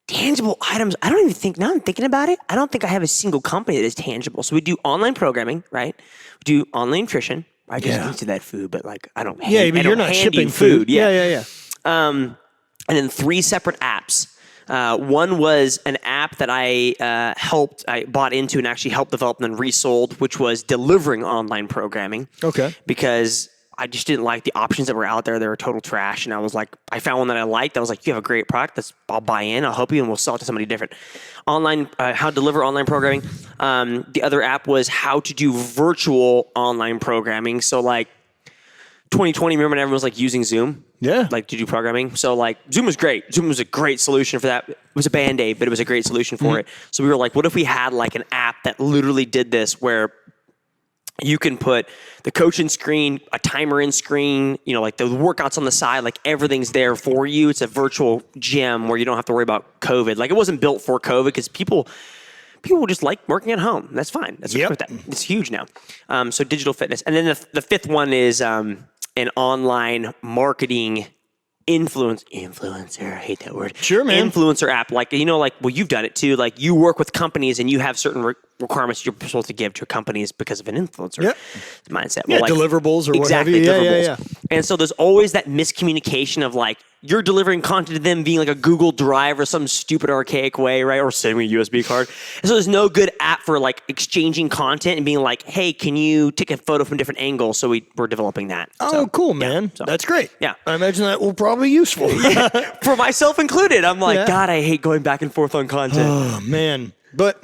tangible items. I don't even think, now I'm thinking about it, I don't think I have a single company that is tangible. So we do online programming, right? We do online nutrition. I just eat that food, but like I don't. Yeah, but you're not shipping food. Yeah. And then 3 separate apps. One was an app that I bought into and actually helped develop and then resold, which was delivering online programming. Okay. Because I just didn't like the options that were out there. They were total trash. And I was like, I found one that I liked. I was like, you have a great product. I'll buy in. I'll help you and we'll sell it to somebody different. Online, how to deliver online programming. The other app was how to do virtual online programming. So like 2020, remember when everyone was like using Zoom? Yeah. Like to do programming. So like Zoom was great. Zoom was a great solution for that. It was a Band-Aid, but it was a great solution for it. So we were like, what if we had like an app that literally did this where you can put the coach in screen, a timer in screen, like the workouts on the side, like everything's there for you. It's a virtual gym where you don't have to worry about COVID. Like it wasn't built for COVID because people just like working at home. That's fine. That's what's with that. It's huge now. So digital fitness. And then the fifth one is an online marketing influencer. I hate that word. Sure, man. Influencer app. Like, well, you've done it too. Like you work with companies and you have certain requirements you're supposed to give to companies because of an influencer mindset. Yeah, well, like, deliverables or what have you. Deliverables. Yeah. And so there's always that miscommunication of like, you're delivering content to them being like a Google Drive or some stupid archaic way, right? Or sending a USB card. And so there's no good app for like exchanging content and being like, hey, can you take a photo from different angles? So we're developing that. Oh, cool, man. So, that's great. Yeah. I imagine that will probably be useful. For myself included. I'm like, God, I hate going back and forth on content. Oh, man. But,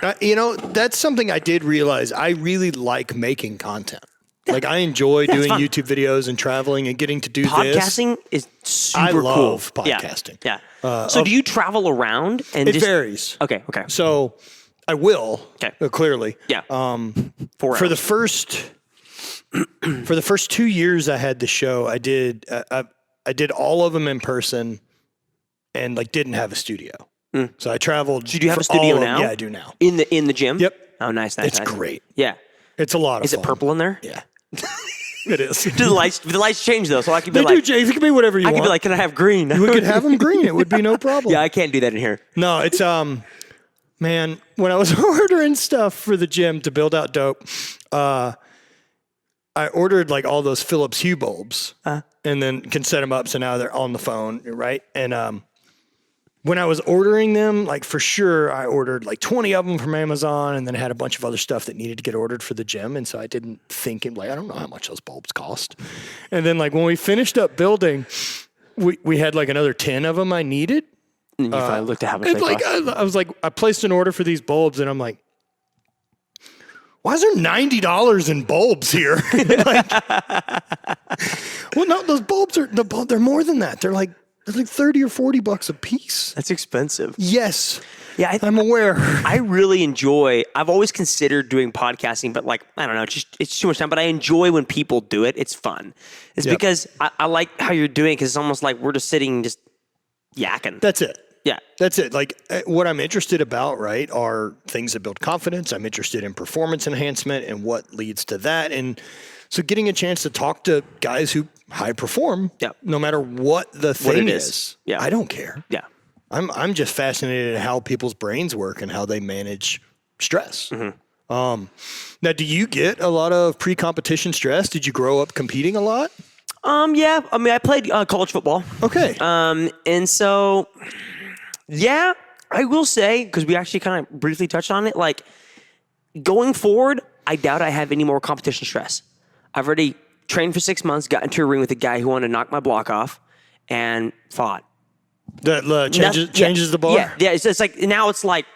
that's something I did realize. I really like making content. Like I enjoy doing YouTube videos and traveling and getting to do podcasting is super I love cool. podcasting. Yeah. So do you travel around and it varies. Okay. So I will. Okay. Clearly. Yeah. For the first 2 years I had the show, I did all of them in person and like didn't have a studio. So I traveled. So do you have a studio now? Yeah, I do now. In the gym? Yep. Oh, nice. It's great. Yeah. It's a lot of fun. Is it purple in there? Yeah. It is. Do the lights change though? So I could be They like, do change. It can be whatever you want. I could be like, can I have green? We could have them green. It would be no problem. Yeah, I can't do that in here. No, it's man, when I was ordering stuff for the gym to build out dope, I ordered like all those Philips Hue bulbs and then can set them up so now they're on the phone, right? And when I was ordering them, like for sure, I ordered like 20 of them from Amazon and then had a bunch of other stuff that needed to get ordered for the gym. And so I didn't think I don't know how much those bulbs cost. And then like when we finished up building, we had like another 10 of them I needed. And you finally looked at how much they cost. I was like, I placed an order for these bulbs and I'm like, why is there $90 in bulbs here? Well, no, those bulbs they're more than that. They're like 30 or $40 a piece. That's expensive. Yes. Yeah, I'm aware. I really enjoy. I've always considered doing podcasting, but like I don't know, it's too much time. But I enjoy when people do it. It's fun. It's because I like how you're doing it because it's almost like we're just sitting, just yakking. That's it. Yeah, that's it. Like what I'm interested about, right, are things that build confidence. I'm interested in performance enhancement and what leads to that, and so getting a chance to talk to guys who high perform, no matter what the thing is. Yeah, I don't care. Yeah. I'm just fascinated at how people's brains work and how they manage stress. Now, do you get a lot of pre-competition stress? Did you grow up competing a lot? Yeah. I mean, I played college football. Okay. And so, yeah, I will say, because we actually kind of briefly touched on it, like going forward, I doubt I have any more competition stress. I've already trained for 6 months, got into a ring with a guy who wanted to knock my block off and fought. That changes the bar? Yeah. It's like, now it's like,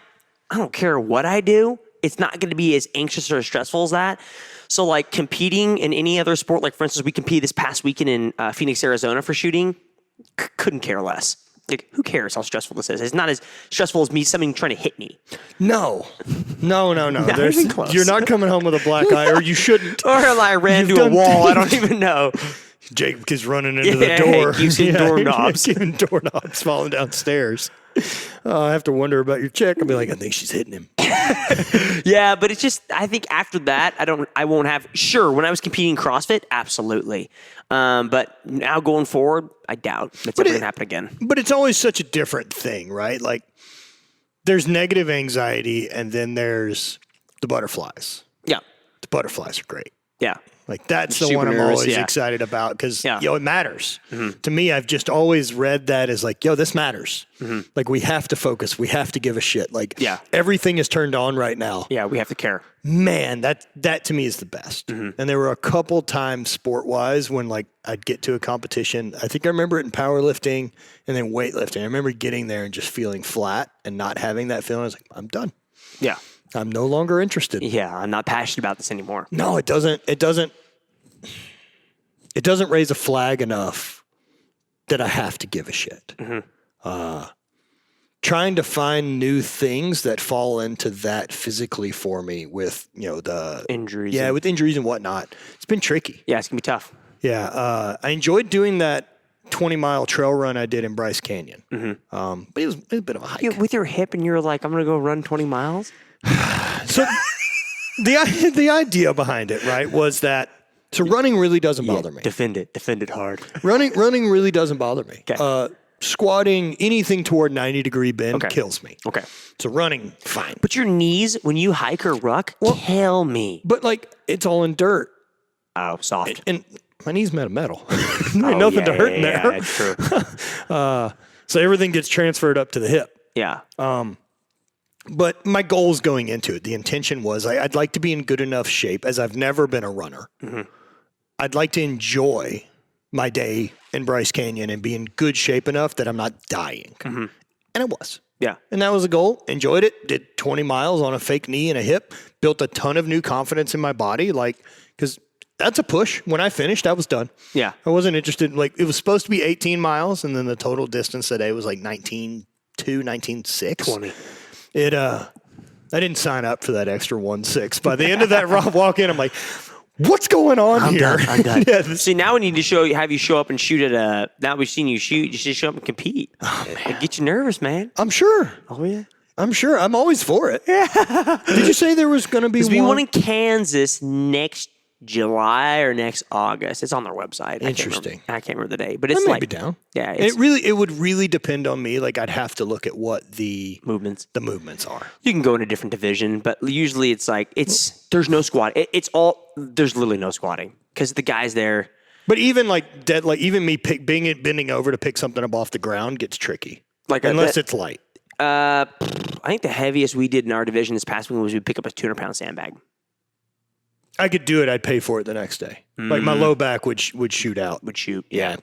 I don't care what I do. It's not going to be as anxious or as stressful as that. So like competing in any other sport, like for instance, we competed this past weekend in Phoenix, Arizona for shooting. Couldn't care less. Like, who cares how stressful this is? It's not as stressful as me something trying to hit me. No. Not even close. You're not coming home with a black eye, or you shouldn't. Or I ran into a wall. I don't even know. Jake is running into the door. Keeps hitting doorknobs. Keeping doorknobs falling downstairs. I have to wonder about your chick. I'll be like, I think she's hitting him. Yeah, but it's just, I think after that, I won't have, sure, when I was competing in CrossFit, absolutely. But now going forward, I doubt that's ever going to happen again. But it's always such a different thing, right? Like, there's negative anxiety, and then there's the butterflies. Yeah. The butterflies are great. Yeah. Like that's the Super one I'm nervous, always yeah. excited about because Yeah. it matters. To me, I've just always read that as like, this matters. Like we have to focus. We have to give a shit. Like Yeah. everything is turned on right now. Yeah, we have to care. Man, that to me is the best. And there were a couple times sport wise when like I'd get to a competition. I think I remember it in powerlifting and then weightlifting. I remember getting there and just feeling flat and not having that feeling. I was like, I'm done. Yeah. I'm no longer interested. Yeah, I'm not passionate about this anymore. No, it doesn't raise a flag enough that I have to give a shit. Trying to find new things that fall into that physically for me with, the Injuries. Yeah, with injuries and whatnot. It's been tricky. Yeah, it's going to be tough. Yeah. I enjoyed doing that 20-mile trail run I did in Bryce Canyon. But it was a bit of a hike. With your hip and you're like, I'm going to go run 20 miles? So the idea behind it, right, was that running really doesn't bother me. Defend it hard. Running really doesn't bother me. Okay. Squatting anything toward 90-degree bend Okay. kills me. Okay. So running, fine. But your knees, when you hike or ruck, kill me. But like it's all in dirt. Oh, soft. And my knees made of metal. There ain't nothing to hurt in there. Yeah, that's true. So everything gets transferred up to the hip. Yeah. But my goals going into it, the intention was I'd like to be in good enough shape as I've never been a runner. I'd like to enjoy my day in Bryce Canyon and be in good shape enough that I'm not dying. And I was. Yeah. And that was the goal. Enjoyed it. Did 20 miles on a fake knee and a hip. Built a ton of new confidence in my body. Because that's a push. When I finished, I was done. Yeah. I wasn't interested. It was supposed to be 18 miles. And then the total distance today was like 19.2, 19.6. 20. I didn't sign up for that extra 1.6. By the end of that walk in, I'm like, what's going on I'm here? done. Yeah, See, now we need to have you show up and shoot at a. Now we've seen you shoot. You should show up and compete. It get you nervous, man. I'm sure. Oh yeah. I'm sure. I'm always for it. Did you say there was going to be There's one? one in Kansas next July or next August. It's on their website. Interesting. I can't remember the date, but it's I may like be down. Yeah, And it would really depend on me. Like I'd have to look at what the movements. movements are. You can go in a different division, but usually it's like there's no squat. There's literally no squatting because the guys there. But even even me bending over to pick something up off the ground gets tricky. Unless it's light. I think the heaviest we did in our division this past week was we pick up a 200-pound sandbag. I could do it. I'd pay for it the next day. Like my low back would shoot out. Would shoot. Yeah.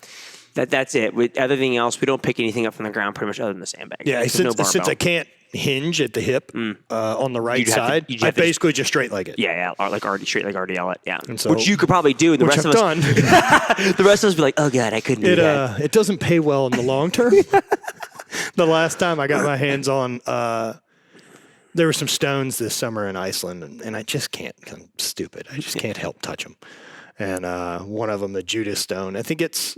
That's it. With everything else, we don't pick anything up from the ground pretty much other than the sandbag. Yeah, since I can't hinge at the hip on the right side, I basically just straight leg it. Yeah, or like already straight, like already it. Yeah, so, which you could probably do. And the rest of us, done. The rest of us be like, oh god, I couldn't do that. It doesn't pay well in the long term. The last time I got my hands on, there were some stones this summer in Iceland, and I just can't. I'm stupid. I just can't help touch them. And one of them, the Judas stone, I think it's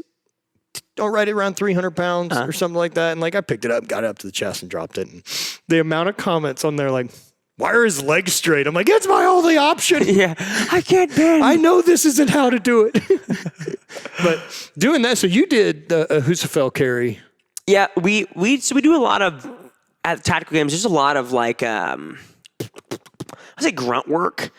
right around 300 pounds or something like that. And I picked it up, got it up to the chest, and dropped it. And the amount of comments on there, like, why are his legs straight? I'm like, it's my only option. Yeah, I can't bend. I know this isn't how to do it. But doing that, so you did the Husafel carry. Yeah, we do a lot of at tactical games. There's a lot of I say grunt work.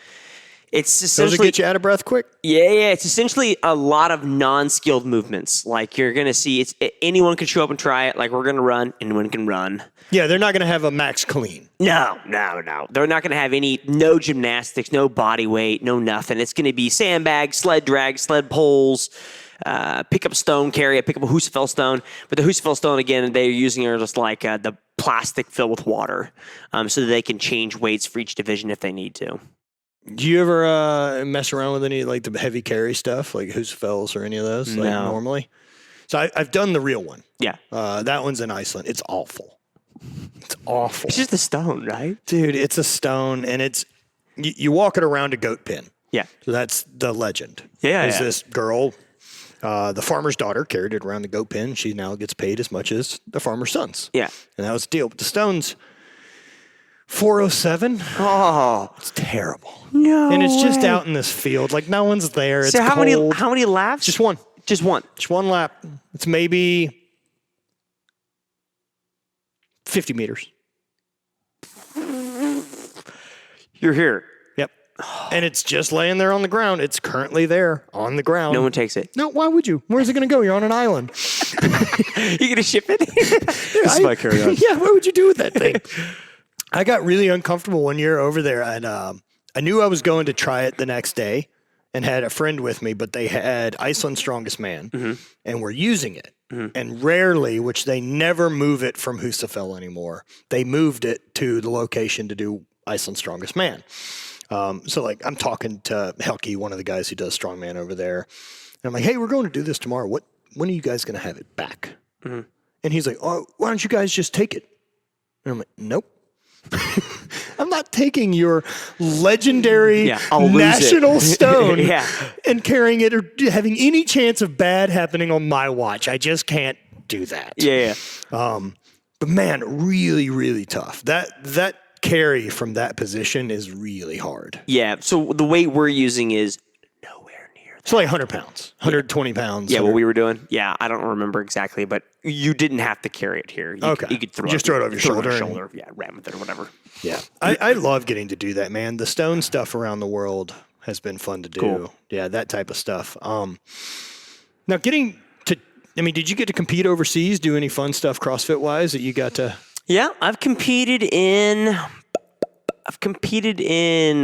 It's essentially Those will get you out of breath quick. Yeah. It's essentially a lot of non-skilled movements. Like you're gonna see, anyone can show up and try it. Like we're gonna run, anyone can run. Yeah, they're not going to have a max clean. No. They're not going to have no gymnastics, no body weight, no nothing. It's going to be sandbags, sled drag, sled poles, pick up stone carry, pick up a Husafel stone. But the Husafel stone, again, they're using are just like the plastic filled with water so that they can change weights for each division if they need to. Do you ever mess around with any like the heavy carry stuff, like Husafels or any of those? No. Like normally? So I've done the real one. Yeah. That one's in Iceland. It's awful. It's awful. It's just a stone, right? Dude, it's a stone, and it's you walk it around a goat pen. Yeah. So that's the legend. Yeah. Is this girl, the farmer's daughter, carried it around the goat pen. She now gets paid as much as the farmer's sons. Yeah. And that was the deal. But the stone's 407. Oh, It's terrible. no. And it's just way. out in this field. Like no one's there. It's So how cold. many laps? Just one. Just one. Just one lap. It's maybe 50 meters. You're here. Yep. And it's just laying there on the ground. It's currently there on the ground. No one takes it. No, why would you? Where's it going to go? You're on an island. You going to ship it? This is my carry-on. Yeah, what would you do with that thing? I got really uncomfortable one year over there, and I knew I was going to try it the next day and had a friend with me, but they had Iceland's Strongest Man and were using it. And rarely, which they never move it from Husafell anymore, they moved it to the location to do Iceland's Strongest Man. So like I'm talking to Helke, one of the guys who does strongman over there. And I'm like, hey, we're going to do this tomorrow. When are you guys going to have it back? And he's like, oh, why don't you guys just take it? And I'm like, nope. I'm not taking your legendary national stone and carrying it or having any chance of bad happening on my watch. I just can't do that. Yeah. But man, really, really tough. That carry from that position is really hard. Yeah. So the weight we're using is nowhere near that. So like 100 pounds, 120 pounds. Yeah, what we were doing. Yeah, I don't remember exactly, but you didn't have to carry it here. You could throw it over your shoulder. Yeah, ram with it or whatever. Yeah. I love getting to do that, man. The stone stuff around the world has been fun to do. Cool. Yeah, that type of stuff. Now getting to, did you get to compete overseas, do any fun stuff CrossFit wise that you got to? Yeah, I've competed in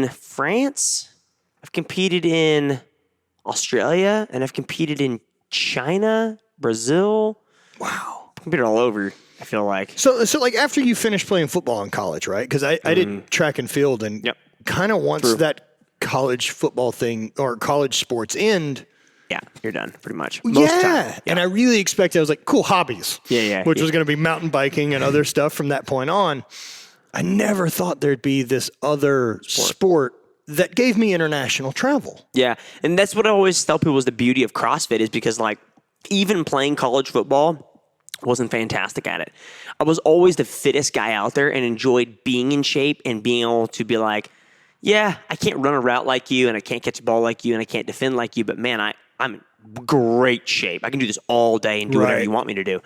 France. I've competed in Australia, and I've competed in China, Brazil. Wow. I've competed all over, I feel like. So like after you finished playing football in college, right? Because I did track and field, and kind of once that college football thing or college sports end, yeah, you're done pretty much. And I really expected, I was like, cool, hobbies. Which was going to be mountain biking and other stuff from that point on. I never thought there'd be this other sport that gave me international travel. Yeah, and that's what I always tell people is the beauty of CrossFit is because like even playing college football wasn't fantastic at it. I was always the fittest guy out there and enjoyed being in shape and being able to be like, yeah, I can't run a route like you and I can't catch a ball like you and I can't defend like you, but man, I'm in great shape. I can do this all day and do whatever you want me to do.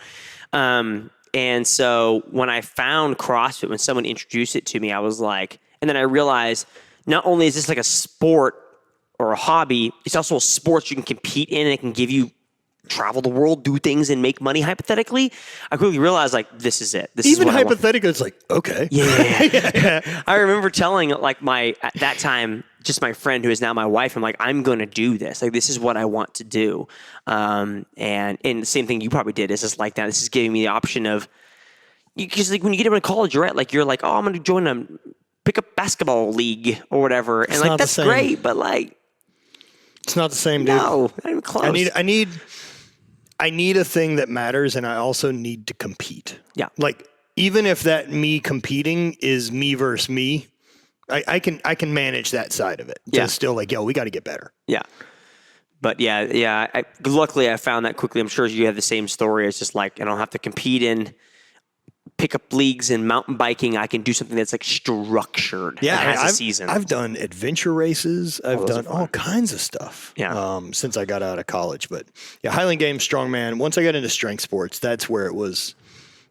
And so when I found CrossFit, when someone introduced it to me, I was like, and then I realized not only is this like a sport or a hobby, it's also a sport you can compete in and it can give you travel the world, do things and make money hypothetically. I quickly realized like, this is it. Even hypothetically, it's like, okay. Yeah. I remember telling like at that time, just my friend who is now my wife, I'm like, I'm going to do this. Like, this is what I want to do. And the same thing you probably did is just like that. This is giving me the option of, because like when you get into college, you're like, oh, I'm going to join a pickup basketball league or whatever. And like, that's great, but like, it's not the same, dude. No, not even close. I need a thing that matters, and I also need to compete. Yeah. Like, even if that me competing is me versus me, I can manage that side of it. Just still like, yo, we got to get better. Yeah. But yeah. Luckily, I found that quickly. I'm sure you have the same story. It's just like I don't have to compete in pickup leagues and mountain biking. I can do something that's like structured. Yeah, and has a season. I've done adventure races. I've done all kinds of stuff. Yeah. Since I got out of college, but yeah, Highland Games, strongman. Once I got into strength sports, that's where it was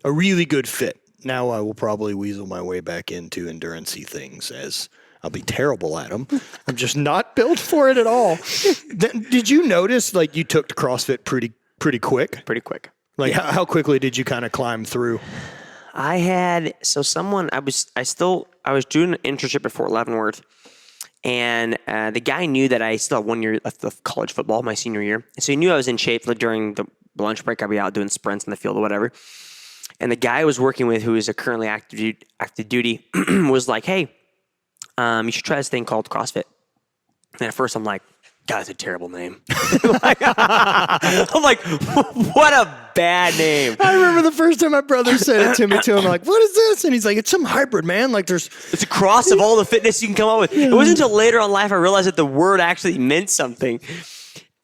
a really good fit. Now I will probably weasel my way back into endurance-y things as I'll be terrible at them. I'm just not built for it at all. Did you notice like you took to CrossFit pretty quick? Pretty quick. Like how quickly did you kind of climb through? I was doing an internship at Fort Leavenworth, and the guy knew that I still had 1 year left of college football, my senior year. And so he knew I was in shape. Like during the lunch break, I'd be out doing sprints in the field or whatever. And the guy I was working with, who is a currently active duty, was like, hey, you should try this thing called CrossFit. And at first I'm like, God, that's a terrible name. I'm like, what a bad name. I remember the first time my brother said it to me, too. I'm like, what is this? And he's like, it's some hybrid, man. Like it's a cross of all the fitness you can come up with. It wasn't until later on in life I realized that the word actually meant something.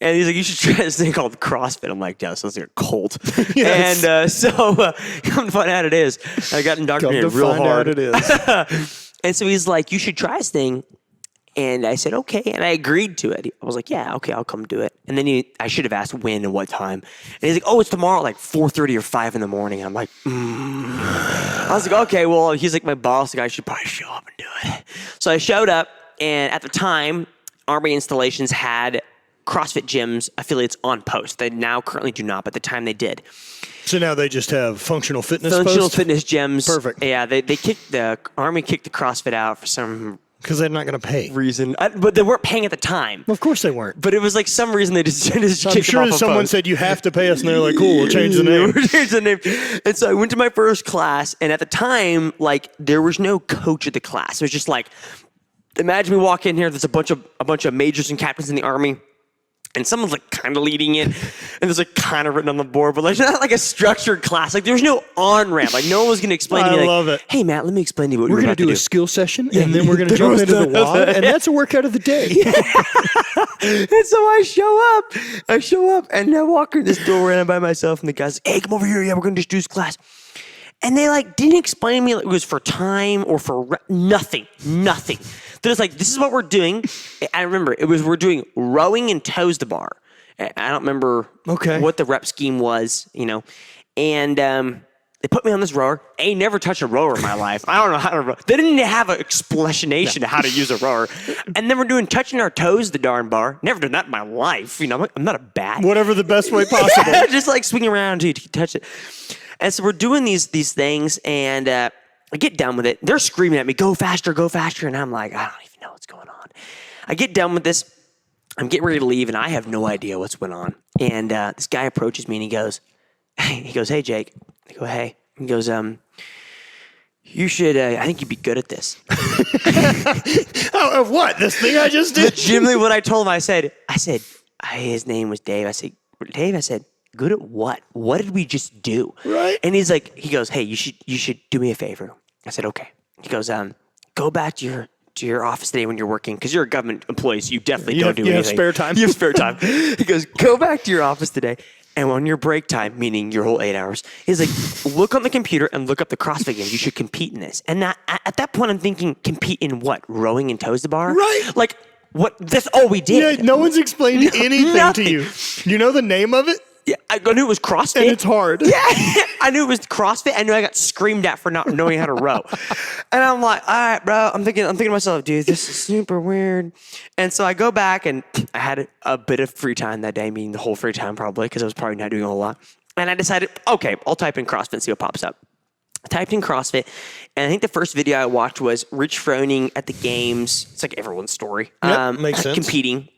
And he's like, you should try this thing called CrossFit. I'm like, yeah, this sounds like a cult. Yes. And so come to find out it is. I got indoctrinated real hard. It is. And so he's like, you should try this thing. And I said, okay. And I agreed to it. I was like, yeah, okay, I'll come do it. And then I should have asked when and what time. And he's like, oh, it's tomorrow at like 4:30 or 5 in the morning. And I'm like, I was like, okay, well, he's like my boss. Like, I should probably show up and do it. So I showed up. And at the time, Army installations had CrossFit gyms affiliates on post. They now currently do not, but at the time they did. So now they just have functional fitness fitness gyms. Perfect. Yeah, the Army kicked the CrossFit out for some because they're not going to pay reason, but they weren't paying at the time. Of course they weren't. But it was like some reason they just kicked them off. I'm sure someone said you have to pay us, and they're like, "Cool, we'll change the name." Change the name. And so I went to my first class, and at the time, like there was no coach at the class. It was just like, imagine we walk in here. There's a bunch of majors and captains in the Army. And someone's like kind of leading it, and there's like kind of written on the board, but like not like a structured class. Like there was no on ramp. Like no one was going to explain to me. I like, love it. Hey Matt, let me explain to you what we're going to do a skill session, and then we're going to jump into the WOD, and that's a workout of the day. And so I show up, and I walk through this door, and I'm by myself, and the guy's like, "Hey, come over here. Yeah, we're going to just do this class." And they like didn't explain to me like, it was for time or for nothing. They're just like, this is what we're doing. I remember we're doing rowing and toes to bar. I don't remember what the rep scheme was, and they put me on this rower. I never touched a rower in my life. I don't know how to row. They didn't have an explanation of how to use a rower. And then we're doing touching our toes, the darn bar. Never done that in my life. I'm not a bat. Whatever the best way possible. Just like swinging around to touch it. And so we're doing these things, and I get done with it. They're screaming at me, go faster. And I'm like, I don't even know what's going on. I get done with this. I'm getting ready to leave, and I have no idea what's going on. And this guy approaches me, and he goes, hey, Jake. I go, hey. He goes, you should, I think you'd be good at this. Of what? This thing I just did? Legitimately what I told him, I said, his name was Dave. I said, good at what? What did we just do? Right. And he goes, hey, you should do me a favor. I said, okay. He goes, go back to your office today when you're working, because you're a government employee, so you definitely don't do anything. You have spare time. You have spare time. He goes, go back to your office today, and on your break time, meaning your whole 8 hours, he's like, look on the computer and look up the CrossFit games. You should compete in this. And at that point, I'm thinking, compete in what? Rowing and toes to bar? Right. Like, what? That's all we did. Yeah, no one's explained anything to you. You know the name of it? Yeah, I knew it was CrossFit. And it's hard. Yeah, I knew it was CrossFit. I knew I got screamed at for not knowing how to row. And I'm like, all right, bro. I'm thinking to myself, dude, this is super weird. And so I go back, and I had a bit of free time that day, meaning the whole free time probably, because I was probably not doing a whole lot. And I decided, okay, I'll type in CrossFit and see what pops up. I typed in CrossFit, and I think the first video I watched was Rich Froning at the games. It's like everyone's story. Yep, makes sense. Competing.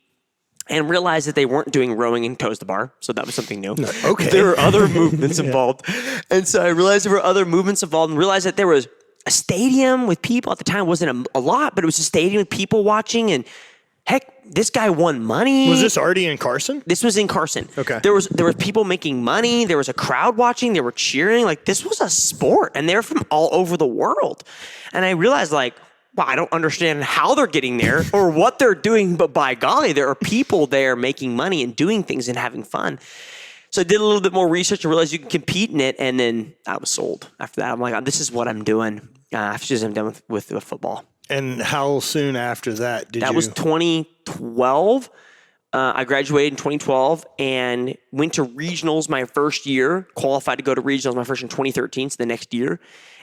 And realized that they weren't doing rowing and toes to bar, so that was something new. No, okay. There were other movements involved. And so I realized there were other movements involved, and realized that there was a stadium with people. At the time, it wasn't a lot, but it was a stadium with people watching, and heck, this guy won money. Was this already in Carson? This was in Carson. Okay. There was people making money. There was a crowd watching. They were cheering. Like, this was a sport, and they're from all over the world. And I realized, like, well, I don't understand how they're getting there or what they're doing, but by golly, there are people there making money and doing things and having fun. So I did a little bit more research and realized you can compete in it, and then I was sold. After that, I'm like, oh, this is what I'm doing after I'm done with football. And how soon after that did you? That was 2012. I graduated in 2012 and went to regionals my first year, qualified to go to regionals my first in 2013, so the next year.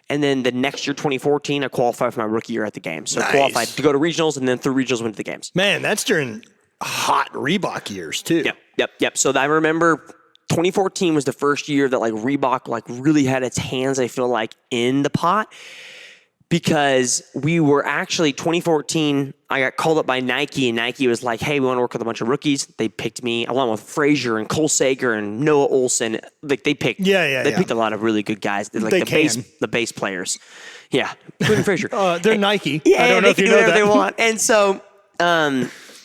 And then the next year, 2014, I qualified for my rookie year at the games. So I qualified to go to regionals, and then through regionals went to the games. Man, that's during hot Reebok years too. Yep. So I remember 2014 was the first year that like Reebok like really had its hands, I feel like, in the pot. Because we were actually, 2014, I got called up by Nike, and Nike was like, hey, we want to work with a bunch of rookies. They picked me, along with Frazier and Cole Sager and Noah Olson. Like, they picked picked a lot of really good guys. Like the bass players. Yeah, including Frazier. They're Nike. Yeah, I don't know if you know that. They want. And so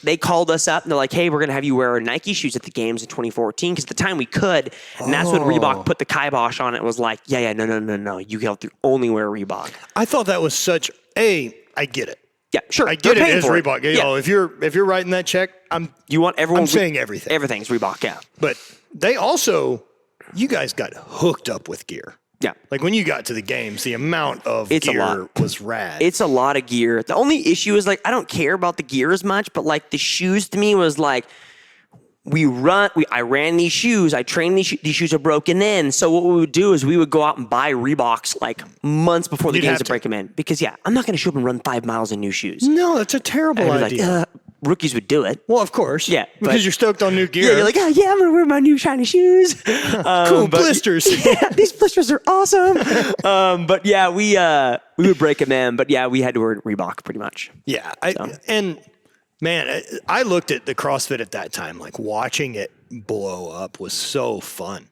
they called us up, and they're like, hey, we're going to have you wear our Nike shoes at the games in 2014, because at the time we could. And that's when Reebok put the kibosh on it. Was like, no. You have to only wear Reebok. I thought that was such I get it. Yeah, sure. I get it as Reebok. You know, if you're writing that check, you want everyone. I'm saying everything. Everything's Reebok, yeah. But they also, you guys got hooked up with gear. Yeah. Like when you got to the games, the amount of gear was rad. It's a lot of gear. The only issue is like, I don't care about the gear as much, but like the shoes to me was like, I ran these shoes. I trained these shoes are broken in. So what we would do is we would go out and buy Reeboks like months before the games to break them in. Because I'm not going to show up and run 5 miles in new shoes. No, that's a terrible idea. Rookies would do it. Well, of course. Yeah. Because you're stoked on new gear. Yeah, you're like, I'm going to wear my new shiny shoes. Cool blisters. Yeah, these blisters are awesome. But yeah, we would break them in. But yeah, we had to wear Reebok pretty much. Yeah. Man, I looked at the CrossFit at that time, like watching it blow up was so fun.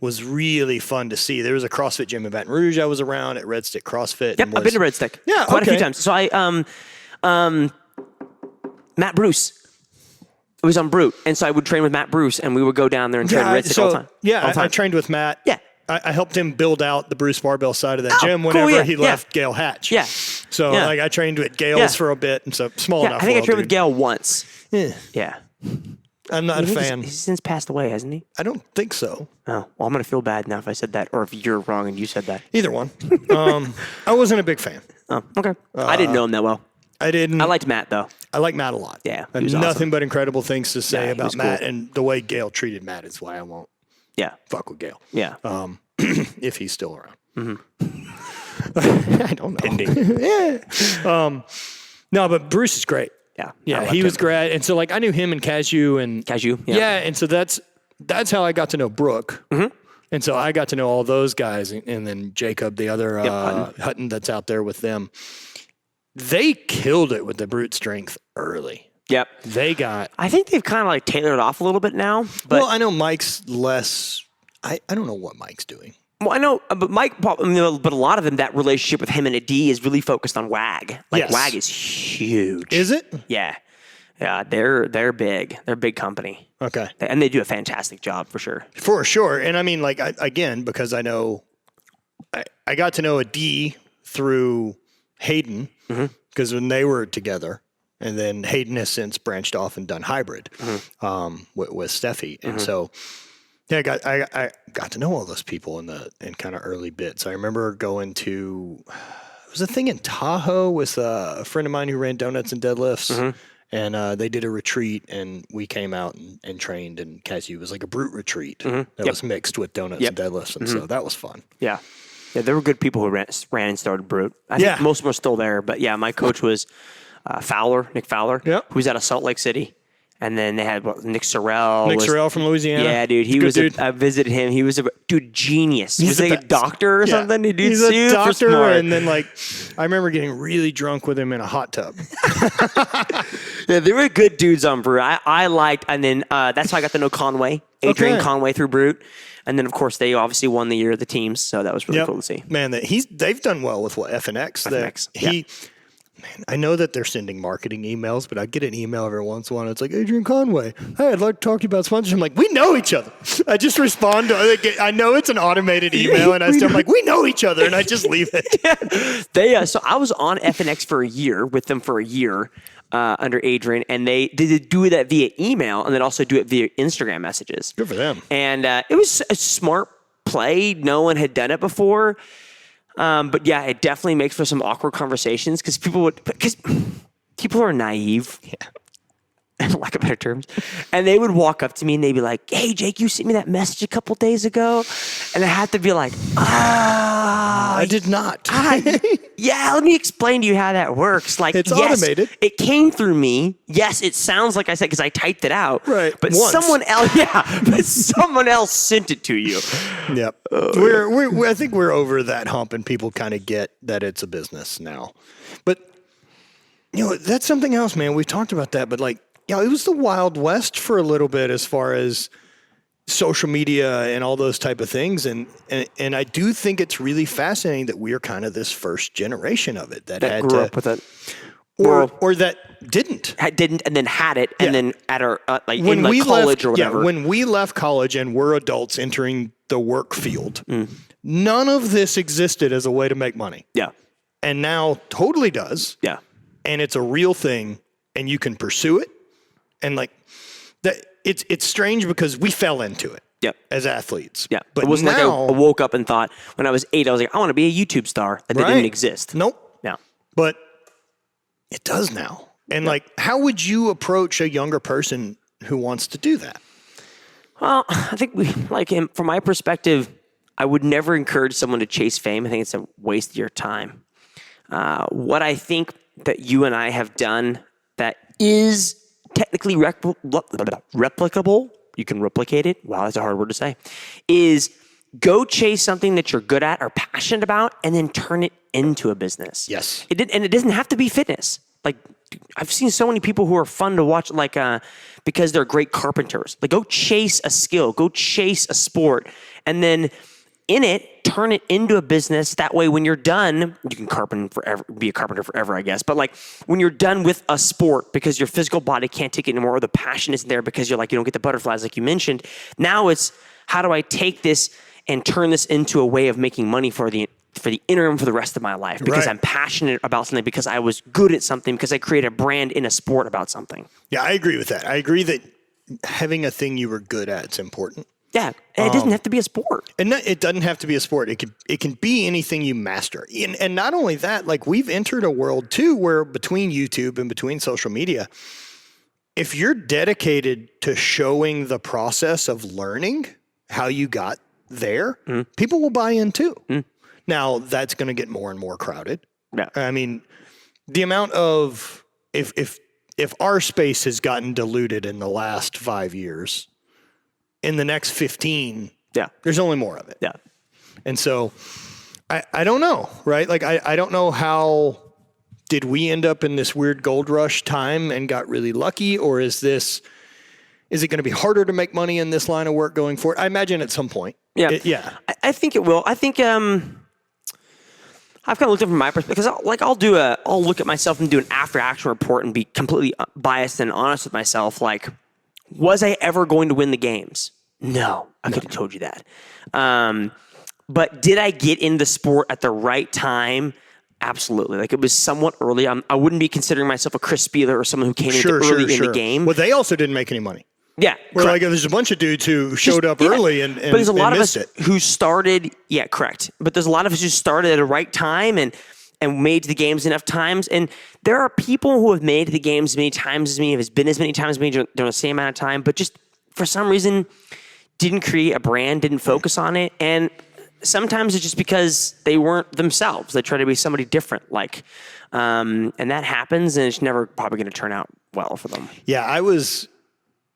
Was really fun to see. There was a CrossFit gym in Baton Rouge I was around at Red Stick CrossFit. Yep, I've been to Red Stick. Yeah, quite a few times. So Matt Bruce. It was on Brute. And so I would train with Matt Bruce and we would go down there and train Red Stick all the time. Yeah, I trained with Matt. Yeah. I helped him build out the Bruce Barbell side of that gym whenever he left Gail Hatch. Yeah. So I trained with Gail's for a bit, and so small enough. I think I trained with Gail once. Yeah. I'm not a fan. He's since passed away, hasn't he? I don't think so. Oh, well, I'm going to feel bad now if I said that, or if you're wrong and you said that. Either one. I wasn't a big fan. Oh, okay. I didn't know him that well. I didn't. I liked Matt, though. I like Matt a lot. Yeah. I have nothing but incredible things to say about Matt, cool. and the way Gail treated Matt is why I won't fuck with Gail. Yeah. If he's still around. I don't know. Pending. No, but Bruce is great. Yeah, he was great. And so like I knew him and Cashew. Yeah, and so that's how I got to know Brooke. And so I got to know all those guys, and then Jacob, the other Hutton that's out there with them. They killed it with the brute strength early. Yep. I think they've kind of like tailored it off a little bit now. But well, I know Mike's less. I don't know what Mike's doing. Well, I know, but Mike, but a lot of them, that relationship with him and Adi is really focused on WAG. Like WAG is huge. Is it? Yeah. Yeah, they're big. They're a big company. Okay. And they do a fantastic job for sure. For sure. And I mean, like, again, because I know, I got to know Adi through Hayden, because when they were together, and then Hayden has since branched off and done hybrid with Steffi. And so, I got to know all those people in kind of early bits. I remember going to, it was a thing in Tahoe with a friend of mine who ran donuts and deadlifts. And they did a retreat, and we came out and trained, and Cassie was like a brute retreat that was mixed with donuts and deadlifts. And so that was fun. Yeah. Yeah, there were good people who ran and started Brute. I think most of them are still there. But yeah, my coach was Nick Fowler, who was out of Salt Lake City. And then they had Nick Sorrell. Nick Sorrell from Louisiana. Yeah, dude. I visited him. He was a genius. He was like a doctor or something. Dude, he's a doctor. Smart. And then I remember getting really drunk with him in a hot tub. Yeah, they were good dudes on Brute. I liked, and then that's how I got to know Conway, Adrian Conway through Brute. And then, of course, they obviously won the year of the teams, so that was really cool to see. Man, they've done well with FNX. Man, I know that they're sending marketing emails, but I get an email every once in a while. It's like, Adrian Conway, hey, I'd like to talk to you about sponsorship. I'm like, we know each other. I just respond to I know it's an automated email, and I'm like, we know each other, and I just leave it. So I was on FNX for a year, with them for a year under Adrian, and they did do that via email and then also do it via Instagram messages. Good for them. And it was a smart play. No one had done it before. But yeah, it definitely makes for some awkward conversations because people are naive, in lack of better terms, and they would walk up to me and they'd be like, "Hey, Jake, you sent me that message a couple days ago," and I have to be like, I did not. Yeah, let me explain to you how that works. Like, it's automated. It came through me. Yes, it sounds like I said because I typed it out. Right, but someone else sent it to you. Yep. I think we're over that hump, and people kind of get that it's a business now. But that's something else, man. We've talked about that, but it was the Wild West for a little bit as far as social media and all those type of things. And I do think it's really fascinating that we're kind of this first generation of it that had grew up with it. Or that didn't and then had it and then at our in college or whatever. Yeah, when we left college and we're adults entering the work field, none of this existed as a way to make money. Yeah. And now totally does. Yeah. And it's a real thing and you can pursue it. And that it's strange because we fell into it as athletes. Yeah. But it wasn't now, like I woke up and thought when I was 8, I was like, I want to be a YouTube star. That didn't exist. Nope. Yeah. But it does now. And how would you approach a younger person who wants to do that? Well, I think from my perspective, I would never encourage someone to chase fame. I think it's a waste of your time. What I think that you and I have done that is technically replicable, you can replicate it. Wow, that's a hard word to say. Is go chase something that you're good at or passionate about, and then turn it into a business. Yes. And it doesn't have to be fitness. Like, I've seen so many people who are fun to watch, because they're great carpenters. Like, go chase a skill, go chase a sport, and then in it, turn it into a business. That way, when you're done, you can be a carpenter forever, I guess. But like, when you're done with a sport because your physical body can't take it anymore, or the passion isn't there because you don't get the butterflies like you mentioned. Now it's, how do I take this and turn this into a way of making money for the interim for the rest of my life, because I'm passionate about something, because I was good at something, because I created a brand in a sport about something. Yeah, I agree with that. I agree that having a thing you were good at is important. Yeah, and it doesn't have to be a sport. And it doesn't have to be a sport. It can be anything you master. And not only that, like, we've entered a world too where between YouTube and between social media, if you're dedicated to showing the process of learning how you got there, people will buy in too. Now, that's going to get more and more crowded. Yeah. I mean, the amount of, if our space has gotten diluted in the last 5 years, in the next 15, there's only more of it. Yeah. And so I don't know, right? Like, I don't know how did we end up in this weird gold rush time and got really lucky, or is it going to be harder to make money in this line of work going forward? I imagine at some point. Yeah. I think it will. I think, I've kind of looked at it from my perspective, because I'll look at myself and do an after action report and be completely biased and honest with myself. Like, was I ever going to win the games? No, I could have told you that. But did I get in the sport at the right time? Absolutely. Like, it was somewhat early. I wouldn't be considering myself a Chris Spieler or someone who came in early in the game. Well, they also didn't make any money. Yeah. Where, like, there's a bunch of dudes who showed up early and but there's a lot of us it. who started. Yeah, correct. But there's a lot of us who started at the right time and made the games enough times. And there are people who have made the games many times as me, have been as many times as me during the same amount of time, but just for some reason didn't create a brand, didn't focus on it. And sometimes it's just because they weren't themselves. They try to be somebody different. And that happens, and it's never probably going to turn out well for them. Yeah, I was,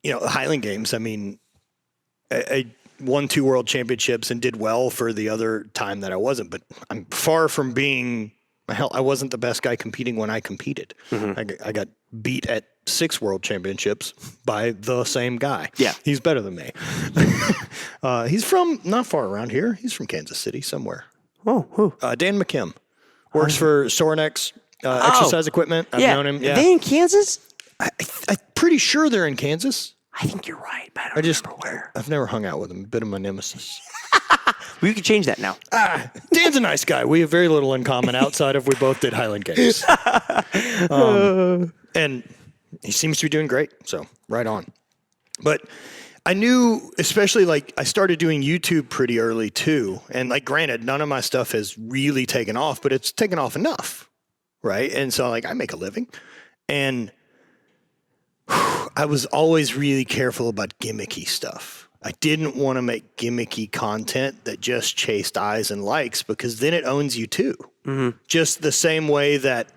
Highland Games, I mean, I won 2 world championships and did well for the other time that I wasn't, but I'm far from being, I wasn't the best guy competing when I competed. I got beat at 6 world championships by the same guy. Yeah. He's better than me. He's from not far around here. He's from Kansas City somewhere. Oh, who? Dan McKim. Works for Sorinex exercise equipment. I've known him. Yeah. Are they in Kansas? I'm pretty sure they're in Kansas. I think you're right, but I don't remember where. I've never hung out with him. A bit of my nemesis. We could change that now. Dan's a nice guy. We have very little in common outside of we both did Highland Games. And he seems to be doing great. So right on. But I knew, especially I started doing YouTube pretty early too. And granted, none of my stuff has really taken off, but it's taken off enough. Right. And so I make a living, and I was always really careful about gimmicky stuff. I didn't want to make gimmicky content that just chased eyes and likes, because then it owns you too. Just the same way that,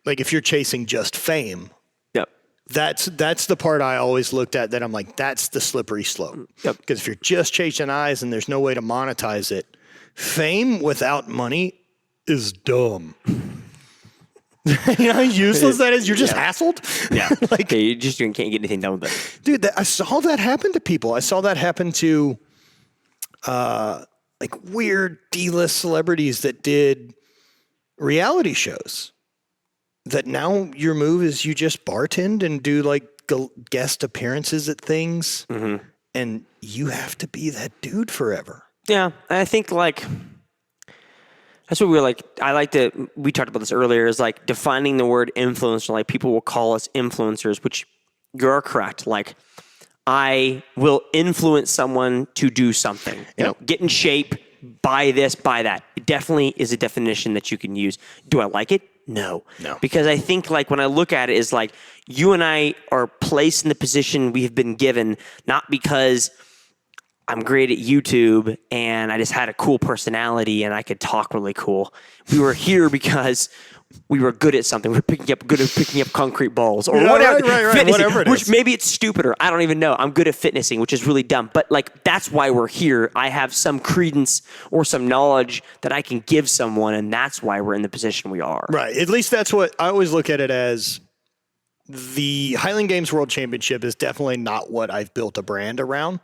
if you're chasing just fame, that's the part I always looked at that I'm like, that's the slippery slope. Because if you're just chasing eyes and there's no way to monetize it, fame without money is dumb. You know how useless that is? You're just hassled? Yeah. You just can't get anything done with it. Dude, I saw that happen to people. I saw that happen to weird D-list celebrities that did reality shows. That now your move is you just bartend and do guest appearances at things. And you have to be that dude forever. Yeah. I think that's what we talked about this earlier, is defining the word influencer. People will call us influencers, which you're correct. I will influence someone to do something, get in shape, buy this, buy that. It definitely is a definition that you can use. Do I like it? No. Because I think when I look at it is you and I are placed in the position we have been given, not because I'm great at YouTube and I just had a cool personality and I could talk really cool. We were here because we were good at something. We were good at picking up concrete balls or whatever. Right. Whatever it is. Which maybe it's stupider. I don't even know. I'm good at fitnessing, which is really dumb. But like, that's why we're here. I have some credence or some knowledge that I can give someone, and that's why we're in the position we are. Right. At least that's what I always look at it as. The Highland Games World Championship is definitely not what I've built a brand around,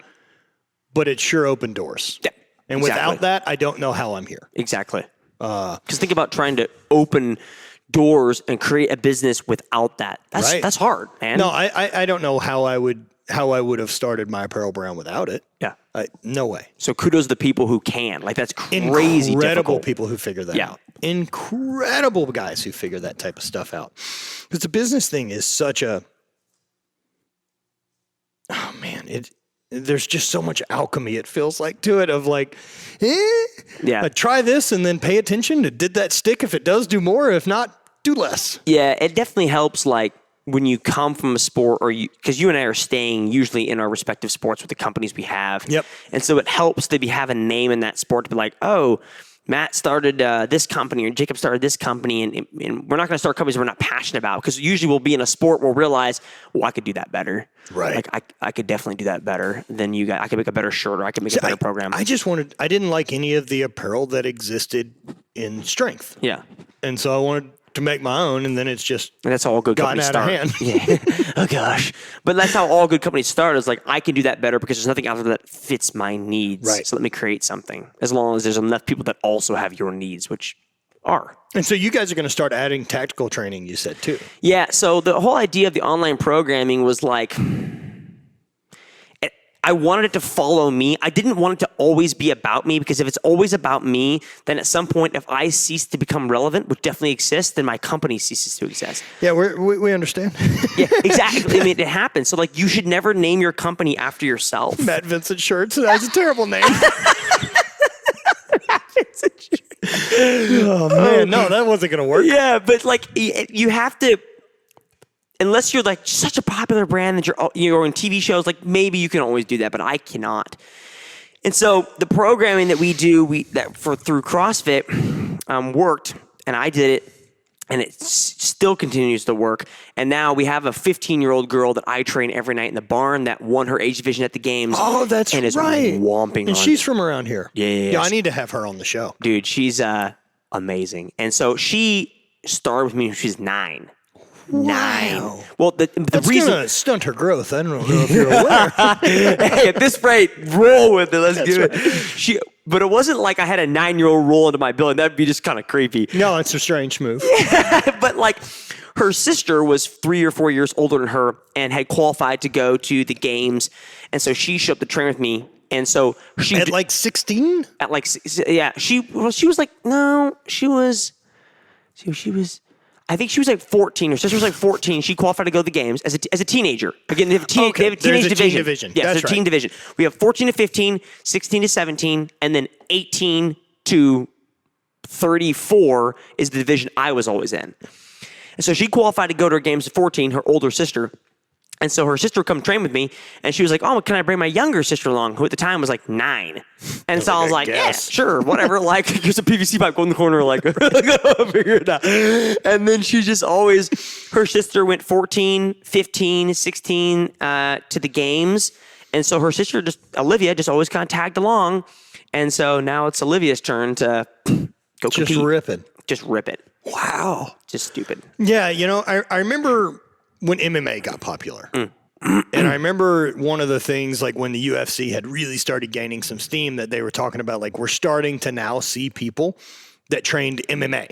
but it sure opened doors. Yeah. And without that, I don't know how I'm here. Exactly. Because think about trying to open doors and create a business without that. That's hard, man. No, I don't know how I would have started my apparel brand without it. Yeah. No way. So kudos to the people who can. Like, that's crazy Incredible difficult. people who figure that out. Incredible guys who figure that type of stuff out. Because the business thing is such a, oh man, there's just so much alchemy, it feels like, to it, of like, try this and then pay attention. Did that stick? If it does, do more. If not, do less. Yeah, it definitely helps, like, when you come from a sport, or because you and I are staying usually in our respective sports with the companies we have. Yep. And so it helps that we have a name in that sport to be like, oh, Matt started this company, or Jacob started this company, and we're not going to start companies we're not passionate about, because usually we'll be in a sport we'll realize, well, I could do that better. Right. Like I could definitely do that better than you guys. I could make a better shirt, or I could make a better program. I didn't like any of the apparel that existed in strength. Yeah. And so I wanted to make my own, and then it's just and that's how all good companies start. Out of hand. Yeah. Oh gosh. But that's how all good companies start. Is like, I can do that better because there's nothing out there that fits my needs. Right. So let me create something. As long as there's enough people that also have your needs, which are. And so you guys are going to start adding tactical training, you said, too. Yeah. So the whole idea of the online programming was like, I wanted it to follow me. I didn't want it to always be about me, because if it's always about me, then at some point, if I cease to become relevant, which definitely exists, then my company ceases to exist. Yeah, we understand. Yeah, exactly. I mean, it happens. So, like, you should never name your company after yourself. Matt Vincent Shirts. That's a terrible name. Oh, man. No, that wasn't going to work. Yeah, but, like, you have to... Unless you're like such a popular brand that you're in TV shows, like maybe you can always do that, but I cannot. And so the programming that we do through CrossFit worked, and I did it, and it still continues to work. And now we have a 15-year-old girl that I train every night in the barn that won her age division at the games. Oh, that's and is right. Whomping and she's from around here. Yeah. I need to have her on the show. Dude, she's amazing. And so she started with me when she was 9. Wow. Well, the reason gonna stunt her growth. I don't know if you're aware. Hey, at this rate, roll with it. Let's do it. Right. But it wasn't like I had a 9-year-old roll into my building. That'd be just kind of creepy. No, it's a strange move. But like, her sister was 3 or 4 years older than her and had qualified to go to the games, and so she showed up to train with me. And so she at like 16. At like she was like she was. I think she was like 14. Her sister was like 14. She qualified to go to the games as a teenager. Again, they have a teenage division. Yeah, That's so teen division. We have 14 to 15, 16 to 17, and then 18 to 34 is the division I was always in. And so she qualified to go to her games at 14, her older sister. And so her sister would come train with me, and she was like, oh, can I bring my younger sister along, who at the time was like 9? And so I was like, yeah, sure, whatever. Like, here's a PVC pipe, go in the corner, like, figure it out. And then she just always, her sister went 14, 15, 16 to the games. And so her sister, Olivia, just always kind of tagged along. And so now it's Olivia's turn to go compete. Just rip it. Wow. Just stupid. Yeah, I remember when MMA got popular. And I remember one of the things, like when the UFC had really started gaining some steam, that they were talking about, like, we're starting to now see people that trained MMA.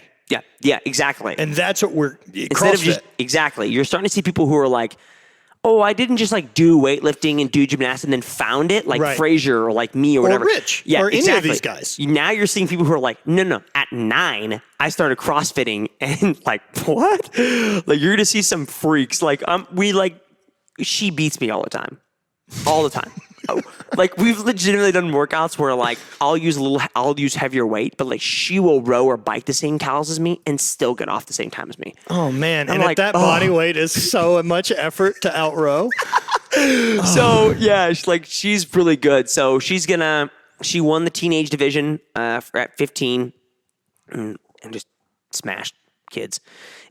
Yeah, exactly. And that's what we're instead of just exactly. You're starting to see people who are like, oh, I didn't just like do weightlifting and do gymnastics and then found it, like Frazier or like me or whatever. Or Rich. Yeah, or exactly. Any of these guys. Now you're seeing people who are like, no. At 9, I started CrossFitting, and like, what? Like, you're gonna see some freaks. Like, she beats me all the time. Like, we've legitimately done workouts where like I'll use heavier weight, but like she will row or bike the same calories as me and still get off the same time as me. Oh man! I'm and like, if that body weight is so much effort to outrow, So yeah, she's really good. So she won the teenage division at 15 and just smashed kids.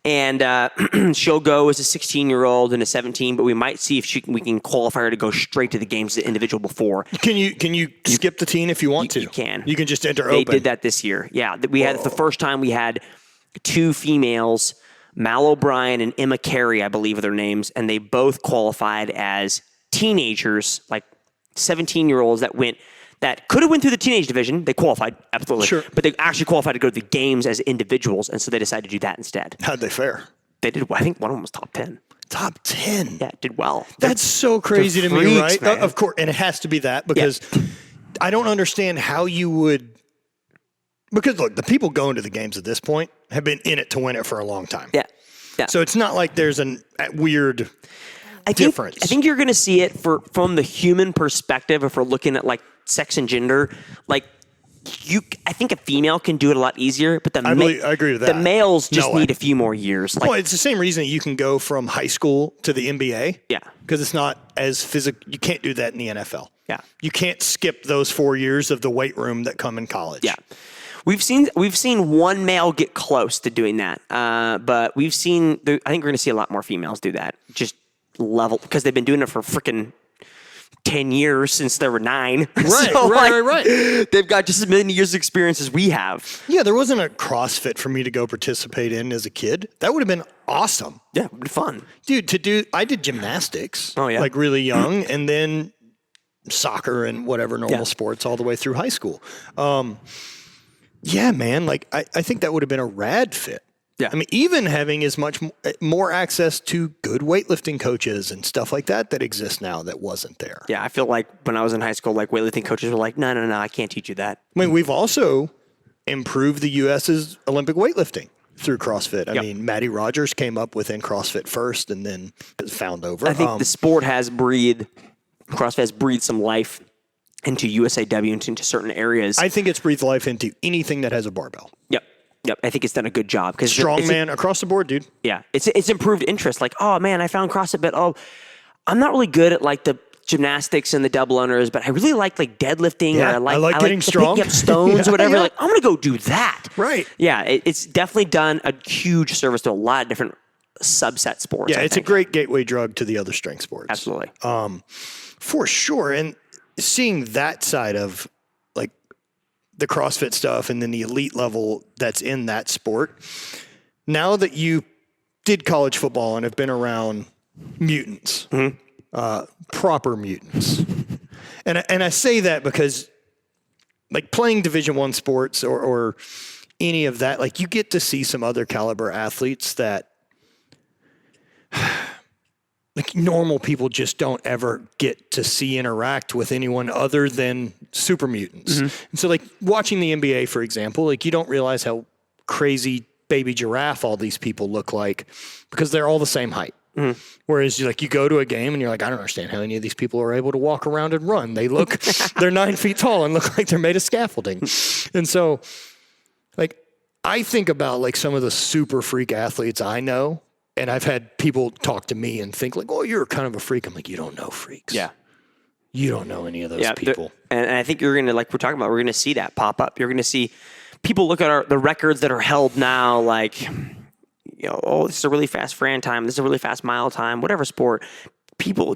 And she'll go as a 16-year-old and a 17, but we might see if we can qualify her to go straight to the games as an individual before. Can you skip the teen if you want to? You can. You can just enter They open. did that this year. Yeah, we had the first time we had 2 females, Mal O'Brien and Emma Carey, I believe are their names, and they both qualified as teenagers, like 17-year-olds that could have went through the teenage division. They qualified, absolutely. Sure. But they actually qualified to go to the games as individuals, and so they decided to do that instead. How'd they fare? They did. I think one of them was top 10. Top 10. Yeah, did well. That's so crazy to me, freaks, right? man. Of course, and it has to be that because I don't understand how you would. Because look, the people going to the games at this point have been in it to win it for a long time. Yeah. So it's not like there's a weird difference. I think you're going to see it from the human perspective. If we're looking at like sex and gender, like I think a female can do it a lot easier, but I agree with that. The males just No way. need a few more years. Like, Well, it's the same reason you can go from high school to the NBA. Yeah. Because it's not as physical. You can't do that in the NFL. Yeah. You can't skip those 4 years of the weight room that come in college. Yeah. We've seen one male get close to doing that, but I think we're going to see a lot more females do that. Just level, because they've been doing it for freaking 10 years since they were 9. Right, right. They've got just as many years of experience as we have. Yeah, there wasn't a CrossFit for me to go participate in as a kid. That would have been awesome. Yeah, it would be fun. Dude, I did gymnastics. Oh, yeah. Like really young, and then soccer and whatever normal sports all the way through high school. Yeah, man, like I think that would have been a rad fit. Yeah. I mean, even having as much more access to good weightlifting coaches and stuff like that exist now that wasn't there. Yeah, I feel like when I was in high school, like weightlifting coaches were like, no, I can't teach you that. I mean, we've also improved the U.S.'s Olympic weightlifting through CrossFit. I mean, Matty Rogers came up within CrossFit first and then found over. I think the sport CrossFit has breathed some life into USAW and into certain areas. I think it's breathed life into anything that has a barbell. Yep. I think it's done a good job. Strongman across the board, dude. Yeah. It's improved interest. Like, oh man, I found CrossFit, but I'm not really good at like the gymnastics and the double unders, but I really like deadlifting. Yeah, or I like getting strong. Picking up stones or whatever. Yeah. Like, I'm going to go do that. Right. Yeah. It's definitely done a huge service to a lot of different subset sports. Yeah, it's a great gateway drug to the other strength sports. Absolutely. For sure. And seeing that side of like the CrossFit stuff and then the elite level that's in that sport, now that you did college football and have been around mutants, proper mutants. And I say that because like playing Division I sports or any of that, like you get to see some other caliber athletes that like normal people just don't ever get to see interact with anyone other than super mutants. And so like watching the NBA, for example, like you don't realize how crazy baby giraffe all these people look like because they're all the same height. Whereas you go to a game and you're like, I don't understand how any of these people are able to walk around and run. They're 9 feet tall and look like they're made of scaffolding. And so like, I think about like some of the super freak athletes I know, and I've had people talk to me and think like, oh, you're kind of a freak. I'm like, you don't know freaks. Yeah. You don't know any of those people. And I think you're going to, like we're talking about, we're going to see that pop up. You're going to see people look at the records that are held now, like, this is a really fast Fran time. This is a really fast mile time, whatever sport.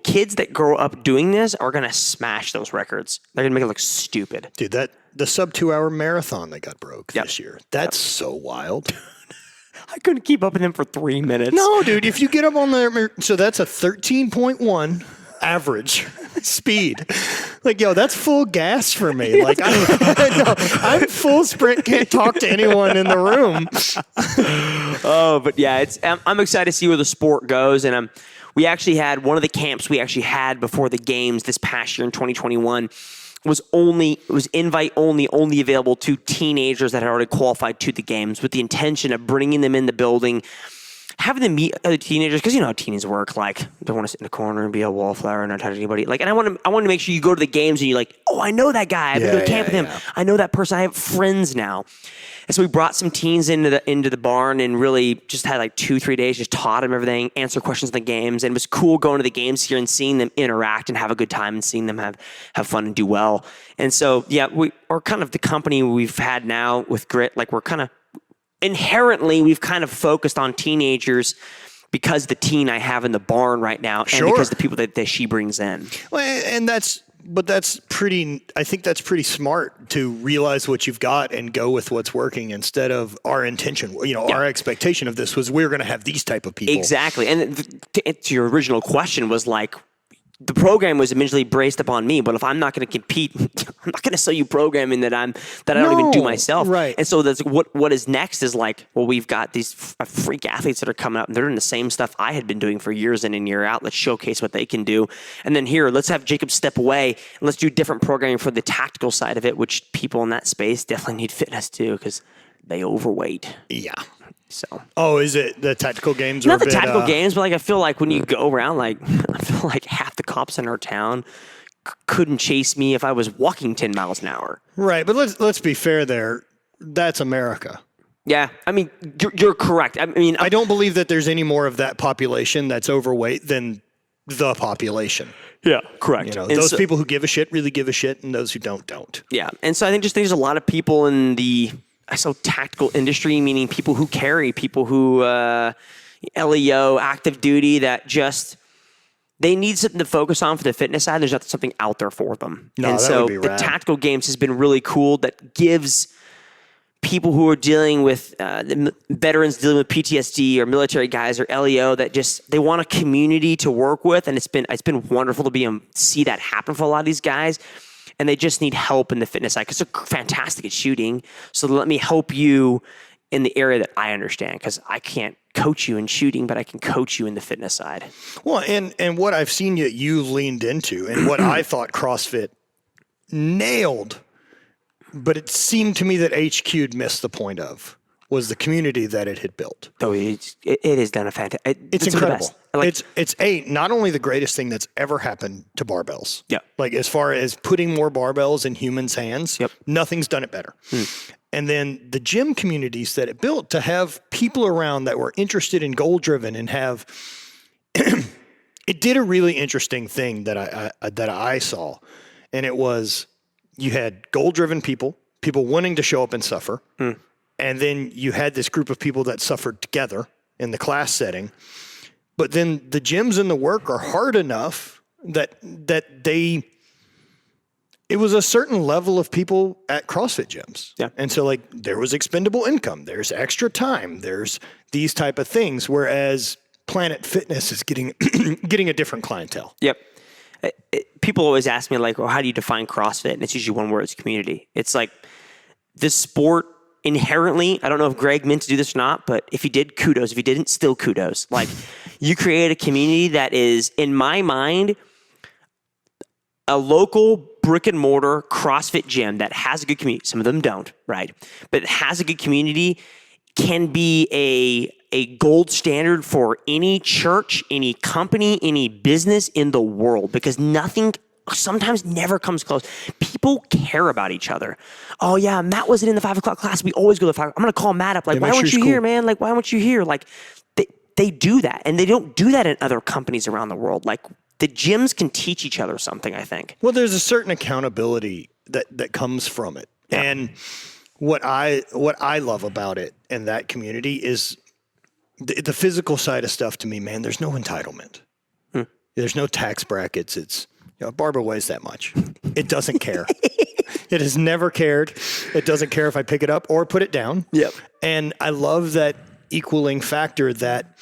Kids that grow up doing this are going to smash those records. They're going to make it look stupid. Dude, the sub 2 hour marathon that got broke this year, that's so wild. I couldn't keep up with him for 3 minutes. No, dude, if you get up on there, so that's a 13.1 average speed. Like, that's full gas for me. Like, I'm full sprint, can't talk to anyone in the room. But yeah, I'm excited to see where the sport goes. And we actually had one of the camps we actually had before the games this past year in 2021 was invite only available to teenagers that had already qualified to the games, with the intention of bringing them in the building, having them meet other teenagers, because you know how teens work. Like, they want to sit in a corner and be a wallflower and not touch anybody. Like, and I want to make sure you go to the games and you're like, oh, I know that guy. I've been to camp with him. I know that person. I have friends now. And so we brought some teens into the barn and really just had like 2-3 days, just taught them everything, answer questions in the games. And it was cool going to the games here and seeing them interact and have a good time and seeing them have fun and do well. And so, yeah, we are kind of the company we've had now with Grit. Like we're kind of inherently, we've kind of focused on teenagers because the teen I have in the barn right now and because the people that she brings in. Well, and that's pretty, I think that's pretty smart to realize what you've got and go with what's working instead of our intention. Our expectation of this was we're going to have these type of people. Exactly. And to your original question was like, the program was immediately braced upon me, but if I'm not going to compete, I'm not going to sell you programming that I don't even do myself. Right. And so that's what is next is like, well, we've got these freak athletes that are coming up and they're doing the same stuff I had been doing for years in and year out. Let's showcase what they can do. And then here, let's have Jacob step away and let's do different programming for the tactical side of it, which people in that space definitely need fitness too, because they overweight. Yeah. So. Oh, is it the tactical games? Not the tactical games, but like I feel like when you go around, like I feel like half the cops in our town couldn't chase me if I was walking 10 miles an hour. Right, but let's be fair there. That's America. Yeah, I mean you're correct. I mean I don't believe that there's any more of that population that's overweight than the population. Yeah, correct. Those people who give a shit really give a shit, and those who don't. Yeah, and so I think just there's a lot of people in the tactical industry, meaning people who carry, people who LEO, active duty, that just they need something to focus on for the fitness side. There's not something out there for them. No, and that so would be the rad. tactical games has been really cool. That gives people who are dealing with the veterans dealing with PTSD or military guys or LEO that just they want a community to work with, and it's been wonderful to see that happen for a lot of these guys. And they just need help in the fitness side because they're fantastic at shooting. So let me help you in the area that I understand, because I can't coach you in shooting, but I can coach you in the fitness side. Well, and what I've seen you leaned into, and what I thought CrossFit nailed, but it seemed to me that HQ'd missed the point of, was the community that it had built. Oh, it has done a fantastic. It's incredible. It's not only the greatest thing that's ever happened to barbells. Yeah. Like as far as putting more barbells in humans' hands, nothing's done it better. And then the gym communities that it built to have people around that were interested in goal driven and have it did a really interesting thing that I saw, and it was you had goal driven people wanting to show up and suffer. And then you had this group of people that suffered together in the class setting. But then the gyms and the work are hard enough that it was a certain level of people at CrossFit gyms. Yeah. And so like there was expendable income, there's extra time, there's these type of things. Whereas Planet Fitness is getting a different clientele. Yep. People always ask me like, well, how do you define CrossFit? And it's usually one word, it's community. It's like this sport inherently, I don't know if Greg meant to do this or not, but if he did, kudos. If he didn't, still kudos. Like you create a community that is, in my mind, a local brick and mortar CrossFit gym that has a good community. Some of them don't, right? But it has a good community, can be a gold standard for any church, any company, any business in the world, because nothing sometimes never comes close. People care about each other. Oh yeah, Matt wasn't in the 5 o'clock class. We always go to 5. I'm going to call Matt up. Like, why weren't you here, man? Like, why weren't you here? Like, they do that. And they don't do that in other companies around the world. Like, the gyms can teach each other something, I think. Well, there's a certain accountability that comes from it. Yeah. And what I love about it and that community is the physical side of stuff to me, man, there's no entitlement. There's no tax brackets. It's, barbell weighs that much. It doesn't care. It has never cared. It doesn't care if I pick it up or put it down. Yep. And I love that equaling factor that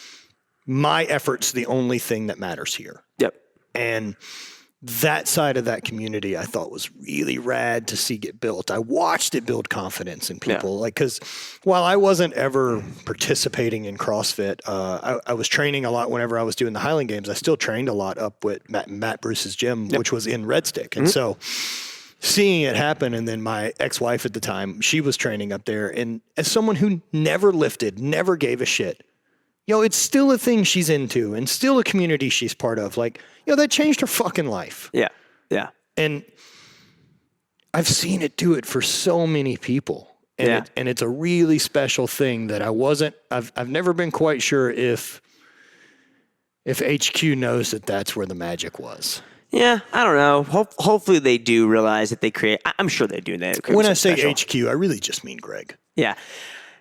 my effort's the only thing that matters here. Yep. And that side of that community I thought was really rad to see get built. I watched it build confidence in people. Like, because while I wasn't ever participating in CrossFit, I was training a lot whenever I was doing the Highland Games. I still trained a lot up with Matt Bruce's gym, which was in Red Stick. And so seeing it happen, and then my ex-wife at the time, she was training up there. And as someone who never lifted, never gave a shit, it's still a thing she's into and still a community she's part of. Like, that changed her fucking life. Yeah. Yeah. And I've seen it do it for so many people. And, and it's a really special thing that I've never been quite sure if HQ knows that that's where the magic was. Yeah, I don't know. Hopefully they do realize that they create. I'm sure they do. When I say HQ, I really just mean Greg. Yeah.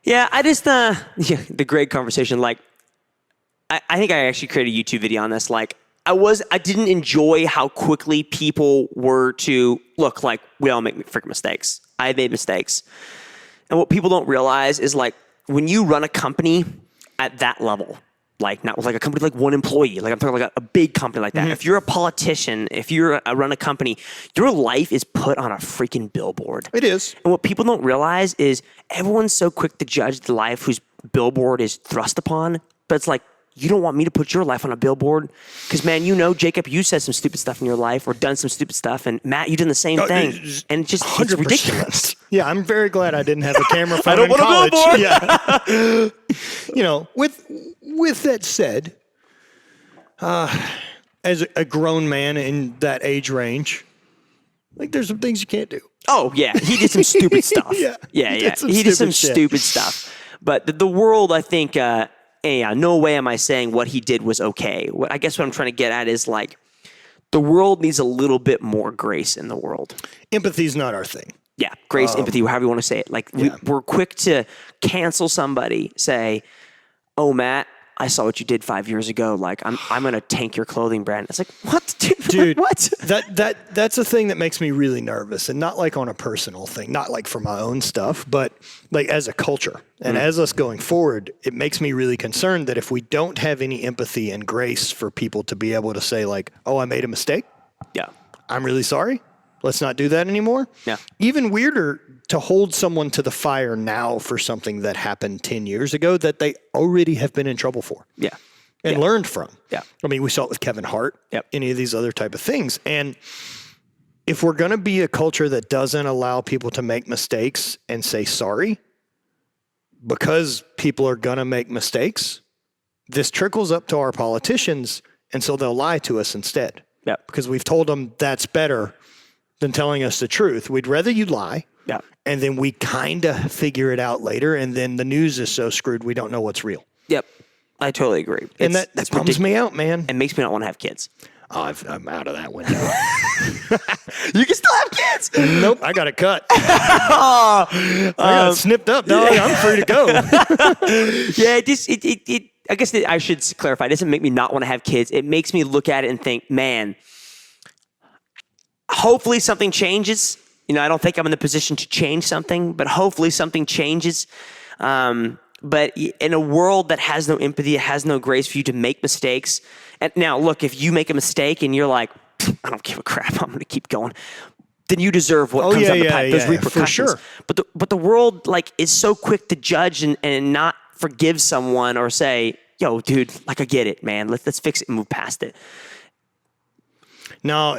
Yeah, I just, the Greg conversation, like, I think I actually created a YouTube video on this. Like, I didn't enjoy how quickly people were to look like we all make freaking mistakes. I made mistakes. And what people don't realize is, like, when you run a company at that level, like not with like a company like one employee, like I'm talking like a big company like that. Mm-hmm. If you're a politician, if you're run a company, your life is put on a freaking billboard. It is. And what people don't realize is everyone's so quick to judge the life whose billboard is thrust upon, but it's like, you don't want me to put your life on a billboard? Because, man, Jacob, you said some stupid stuff in your life or done some stupid stuff. And, Matt, you did the same thing. And it's 100%. Ridiculous. Yeah, I'm very glad I didn't have a camera phone in college. I don't want a billboard. Yeah. With that said, as a grown man in that age range, like there's some things you can't do. Oh, yeah. He did some stupid stuff. Yeah. He did some stupid stuff. But the world, I think... no way am I saying what he did was okay. I guess what I'm trying to get at is like the world needs a little bit more grace in the world. Empathy's not our thing. Yeah, grace, empathy, however you want to say it. Like we're quick to cancel somebody, say, "Oh, Matt, I saw what you did 5 years ago. Like I'm gonna tank your clothing brand." It's like, what, dude? What? That's a thing that makes me really nervous, and not like on a personal thing, not like for my own stuff, but like as a culture and as us going forward, it makes me really concerned that if we don't have any empathy and grace for people to be able to say like, "Oh, I made a mistake. Yeah, I'm really sorry. Let's not do that anymore." Yeah. Even weirder to hold someone to the fire now for something that happened 10 years ago that they already have been in trouble for. Yeah. And learned from. Yeah. I mean, we saw it with Kevin Hart, yep. Any of these other type of things. And if we're going to be a culture that doesn't allow people to make mistakes and say sorry, because people are going to make mistakes, this trickles up to our politicians, and so they'll lie to us instead. Yeah. Because we've told them that's better than telling us the truth. We'd rather you lie. Yeah. And then we kind of figure it out later, and then the news is so screwed we don't know what's real. Yep. I totally agree. And that bums me out, man. It makes me not want to have kids. Oh, I'm out of that window. You can still have kids. Nope, I got it cut. I got it snipped up, dog. I'm free to go. Yeah, I guess I should clarify. It doesn't make me not want to have kids. It makes me look at it and think, man, hopefully something changes. I don't think I'm in the position to change something, but hopefully something changes. But in a world that has no empathy, it has no grace for you to make mistakes. And now, look, if you make a mistake and you're like, I don't give a crap, I'm going to keep going, then you deserve what comes down the pipe, those repercussions. For sure. But the world is so quick to judge and not forgive someone or say, yo, dude, I get it, man. Let's fix it and move past it. No,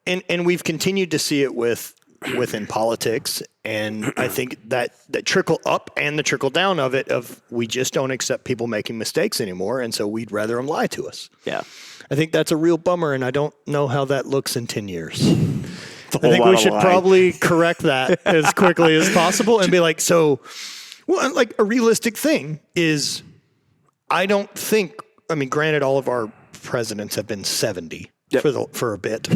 And we've continued to see it within politics, and I think that trickle up and the trickle down of it, we just don't accept people making mistakes anymore, and so we'd rather them lie to us. Yeah, I think that's a real bummer, and I don't know how that looks in 10 years. I think we should probably correct that as quickly as possible and be like, like a realistic thing is, I don't think. I mean, granted, all of our presidents have been 70. Yep. For a bit.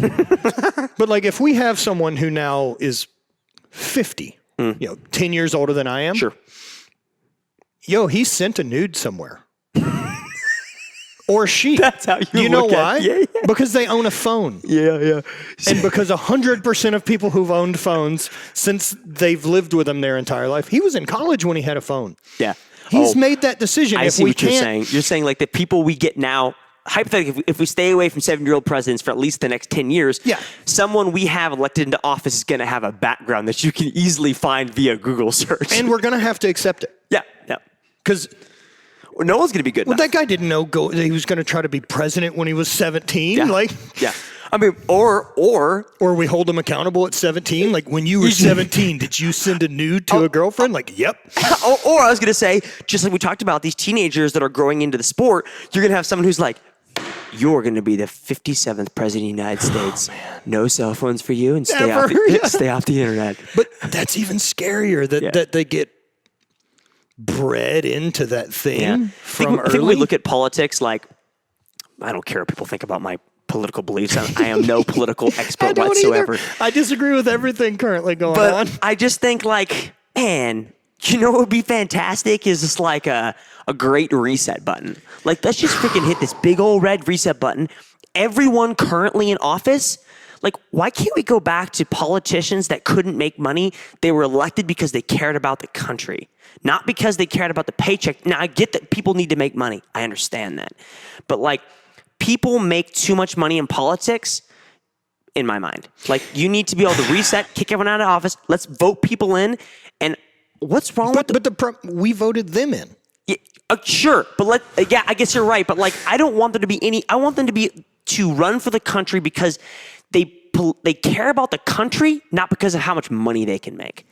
But like if we have someone who now is 50, 10 years older than I am. Sure. He sent a nude somewhere. Or she. That's how you know look why? At it. Yeah. Because they own a phone. Yeah. And because 100% of people who've owned phones since they've lived with them their entire life. He was in college when he had a phone. Yeah. He's made that decision. I see what you're saying. You're saying like the people we get now, hypothetically, if we stay away from 7-year-old presidents for at least the next 10 years, someone we have elected into office is going to have a background that you can easily find via Google search. And we're going to have to accept it. Yeah. Because no one's going to be good enough. That guy didn't know he was going to try to be president when he was 17. Yeah. I mean, or we hold him accountable at 17. Like when you were 17, did you send a nude to a girlfriend? Like, yep. Or I was going to say, just like we talked about, these teenagers that are growing into the sport, you're going to have someone who's like, you're going to be the 57th president of the United States. No cell phones for you, and stay off the internet. But that's even scarier that they get bred into that thing from early. I think we look at politics like, I don't care what people think about my political beliefs. I am no political expert whatsoever. Either. I disagree with everything currently going on. But I just think like, man, you know what would be fantastic is just like a great reset button. Like, let's just freaking hit this big old red reset button. Everyone currently in office, like, why can't we go back to politicians that couldn't make money? They were elected because they cared about the country, not because they cared about the paycheck. Now, I get that people need to make money. I understand that. But, like, people make too much money in politics, in my mind. Like, you need to be able to reset, kick everyone out of office. Let's vote people in. And what's wrong with we voted them in. Yeah, sure, but I guess you're right. But like, I don't want them to be I want them to run for the country because they care about the country, not because of how much money they can make.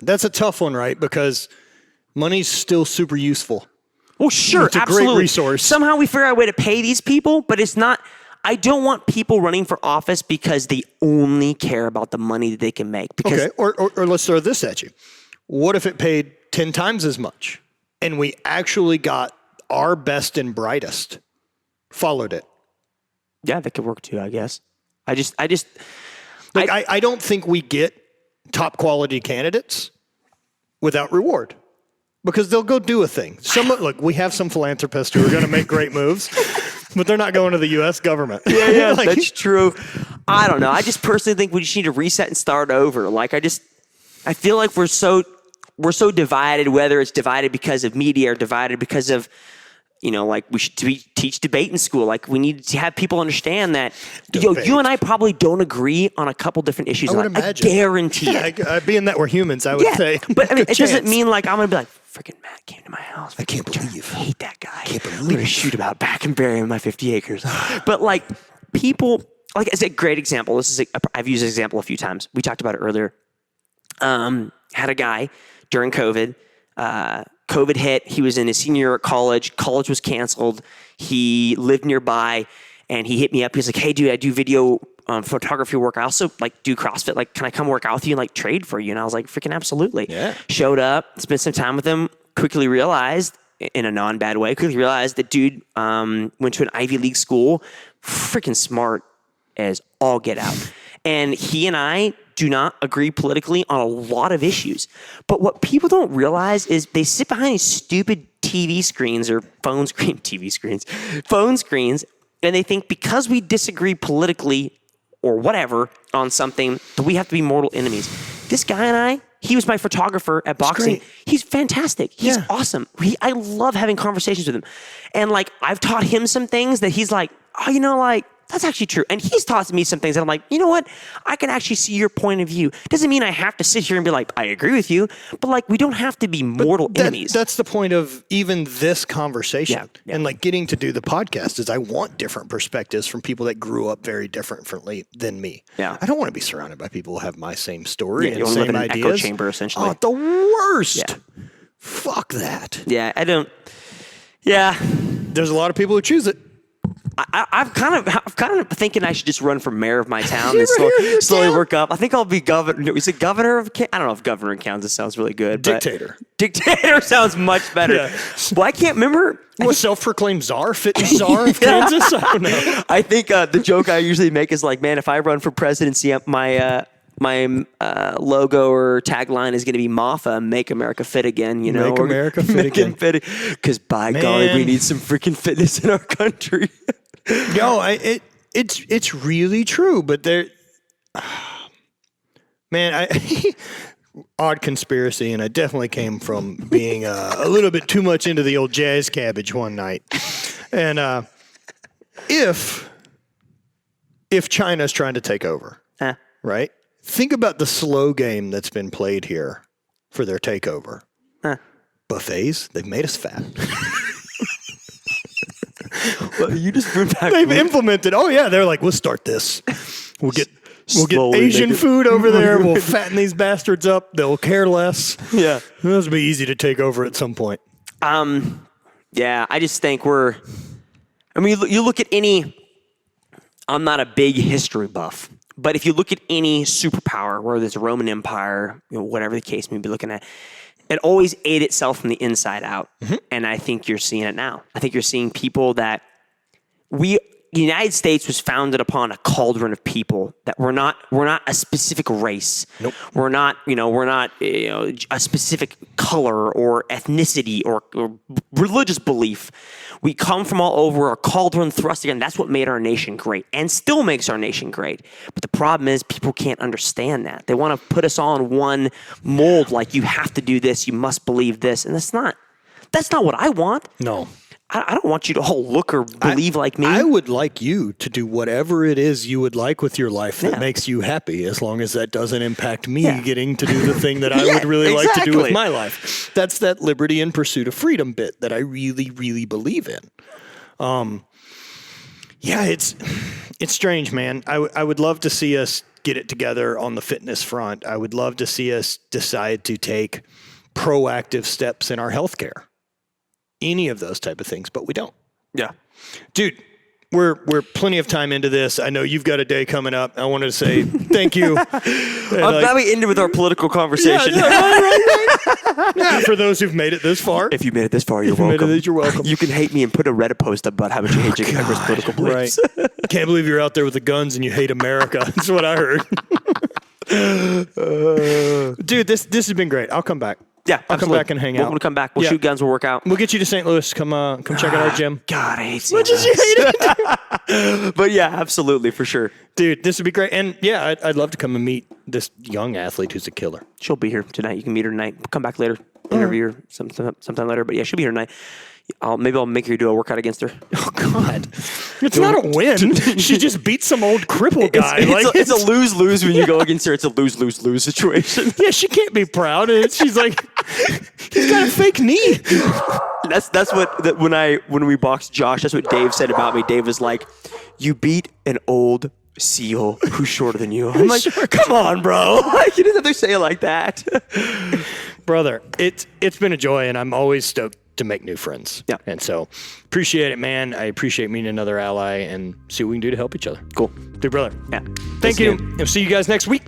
That's a tough one, right? Because money's still super useful. Well, sure, it's a absolutely. Great resource. Somehow we figure out a way to pay these people, but it's not. I don't want people running for office because they only care about the money that they can make. Because, okay, or let's throw this at you. What if it paid 10 times as much and we actually got our best and brightest followed it? Yeah, that could work too, I guess. I don't think we get top quality candidates without reward because they'll go do a thing. Look, we have some philanthropists who are going to make great moves, but they're not going to the U.S. government. Yeah, like, that's true. I don't know. I just personally think we just need to reset and start over. Like, I feel like we're so divided, whether it's divided because of media or divided because of, like we should teach debate in school. Like, we need to have people understand that, you and I probably don't agree on a couple different issues. I would imagine. I guarantee it. Being that we're humans, I would say. But I mean, it doesn't mean like I'm going to be like, freaking Matt came to my house. I can't believe. I hate that guy. I can't believe. I'm going to shoot about back and bury him in my 50 acres. But like, people, like, it's a great example. I've used this example a few times. We talked about it earlier. Had a guy during COVID. COVID hit. He was in his senior year at college. College was canceled. He lived nearby, and he hit me up. He's like, "Hey, dude, I do video photography work. I also like do CrossFit. Like, can I come work out with you and like trade for you?" And I was like, "Freaking absolutely!" Yeah. Showed up, spent some time with him. Quickly realized, in a non-bad way, that dude went to an Ivy League school. Freaking smart as all get out. And he and I do not agree politically on a lot of issues. But what people don't realize is they sit behind these stupid TV screens or phone screens, and they think because we disagree politically or whatever on something, that we have to be mortal enemies. This guy and I, he was my photographer at boxing. He's fantastic. He's awesome. I love having conversations with him. And like, I've taught him some things that he's like, oh, like, that's actually true. And he's taught me some things that I'm like, you know what? I can actually see your point of view. Doesn't mean I have to sit here and be like, I agree with you. But like, we don't have to be mortal enemies. That's the point of even this conversation. Yeah. And like getting to do the podcast is I want different perspectives from people that grew up very differently than me. Yeah. I don't want to be surrounded by people who have my same story and you same live in ideas. An echo chamber, essentially. Oh, the worst. Yeah. Fuck that. Yeah, I don't. Yeah. There's a lot of people who choose it. I'm kind of thinking I should just run for mayor of my town and slowly work up. I think I'll be governor. Is it governor of? I don't know if governor in Kansas sounds really good. Dictator. Dictator sounds much better. Yeah. Well, I can't remember. Self-proclaimed czar, fitness czar of Kansas. I don't know. I think the joke I usually make is like, man, if I run for presidency, my logo or tagline is going to be MAFA, Make America Fit Again. Make America Fit Again. Because by golly, we need some freaking fitness in our country. No, it's really true, but there, man, odd conspiracy, and I definitely came from being a little bit too much into the old jazz cabbage one night, and if China's trying to take over, right? Think about the slow game that's been played here for their takeover. Buffets, they've made us fat. Well, you just bring back. They've implemented. Oh yeah, they're like, we'll start this. We'll get Asian food over there. We'll fatten these bastards up. They'll care less. Yeah, this will be easy to take over at some point. Yeah, I just think we're. I mean, you look at any. I'm not a big history buff, but if you look at any superpower, whether it's the Roman Empire, whatever the case may be, looking at, it always ate itself from the inside out, and I think you're seeing it now. I think you're seeing people that the United States was founded upon a cauldron of people that we're not a specific race. Nope. We're not a specific color or ethnicity or religious belief. We come from all over, a cauldron thrust again. That's what made our nation great and still makes our nation great. But the problem is people can't understand that. They want to put us all in one mold, like you have to do this, you must believe this. And that's not what I want. No. I don't want you to all look or believe like me. I would like you to do whatever it is you would like with your life that makes you happy, as long as that doesn't impact me getting to do the thing that I would really like to do with my life. That's that liberty and pursuit of freedom bit that I really, really believe in. It's strange, man. I would love to see us get it together on the fitness front. I would love to see us decide to take proactive steps in our healthcare. Any of those type of things, but we don't. Yeah. Dude, we're plenty of time into this. I know you've got a day coming up. I wanted to say thank you. I'm glad we ended with our political conversation. Yeah, for those who've made it this far. If you made it this far, you're welcome. You're welcome. You can hate me and put a Reddit post about how much you hate Jake Pepper's political beliefs. Right. Can't believe you're out there with the guns and you hate America. That's what I heard. Dude, this has been great. I'll come back. Yeah, I'll come back and hang out. We'll come back. We'll shoot guns. We'll work out. We'll get you to St. Louis. Come check out our gym. God, I hate St. Much as you hate it. But yeah, absolutely, for sure. Dude, this would be great. And yeah, I'd love to come and meet this young athlete who's a killer. She'll be here tonight. You can meet her tonight. Come back later. Interview her sometime later. But yeah, she'll be here tonight. Maybe I'll make her do a workout against her. Oh, God. It's not a win. She just beat some old cripple guy. It's a lose-lose when you go against her. It's a lose-lose-lose situation. Yeah, she can't be proud. She's like, he's got a fake knee. That's what, when we boxed Josh, that's what Dave said about me. Dave was like, you beat an old SEAL who's shorter than you. I'm like, come on, bro. Like, you didn't have to say it like that. Brother, it's been a joy, and I'm always stoked to make new friends. Yeah. And so appreciate it, man. I appreciate meeting another ally and see what we can do to help each other. Cool. Dude, brother. Yeah. Thank you. I'll see you guys next week.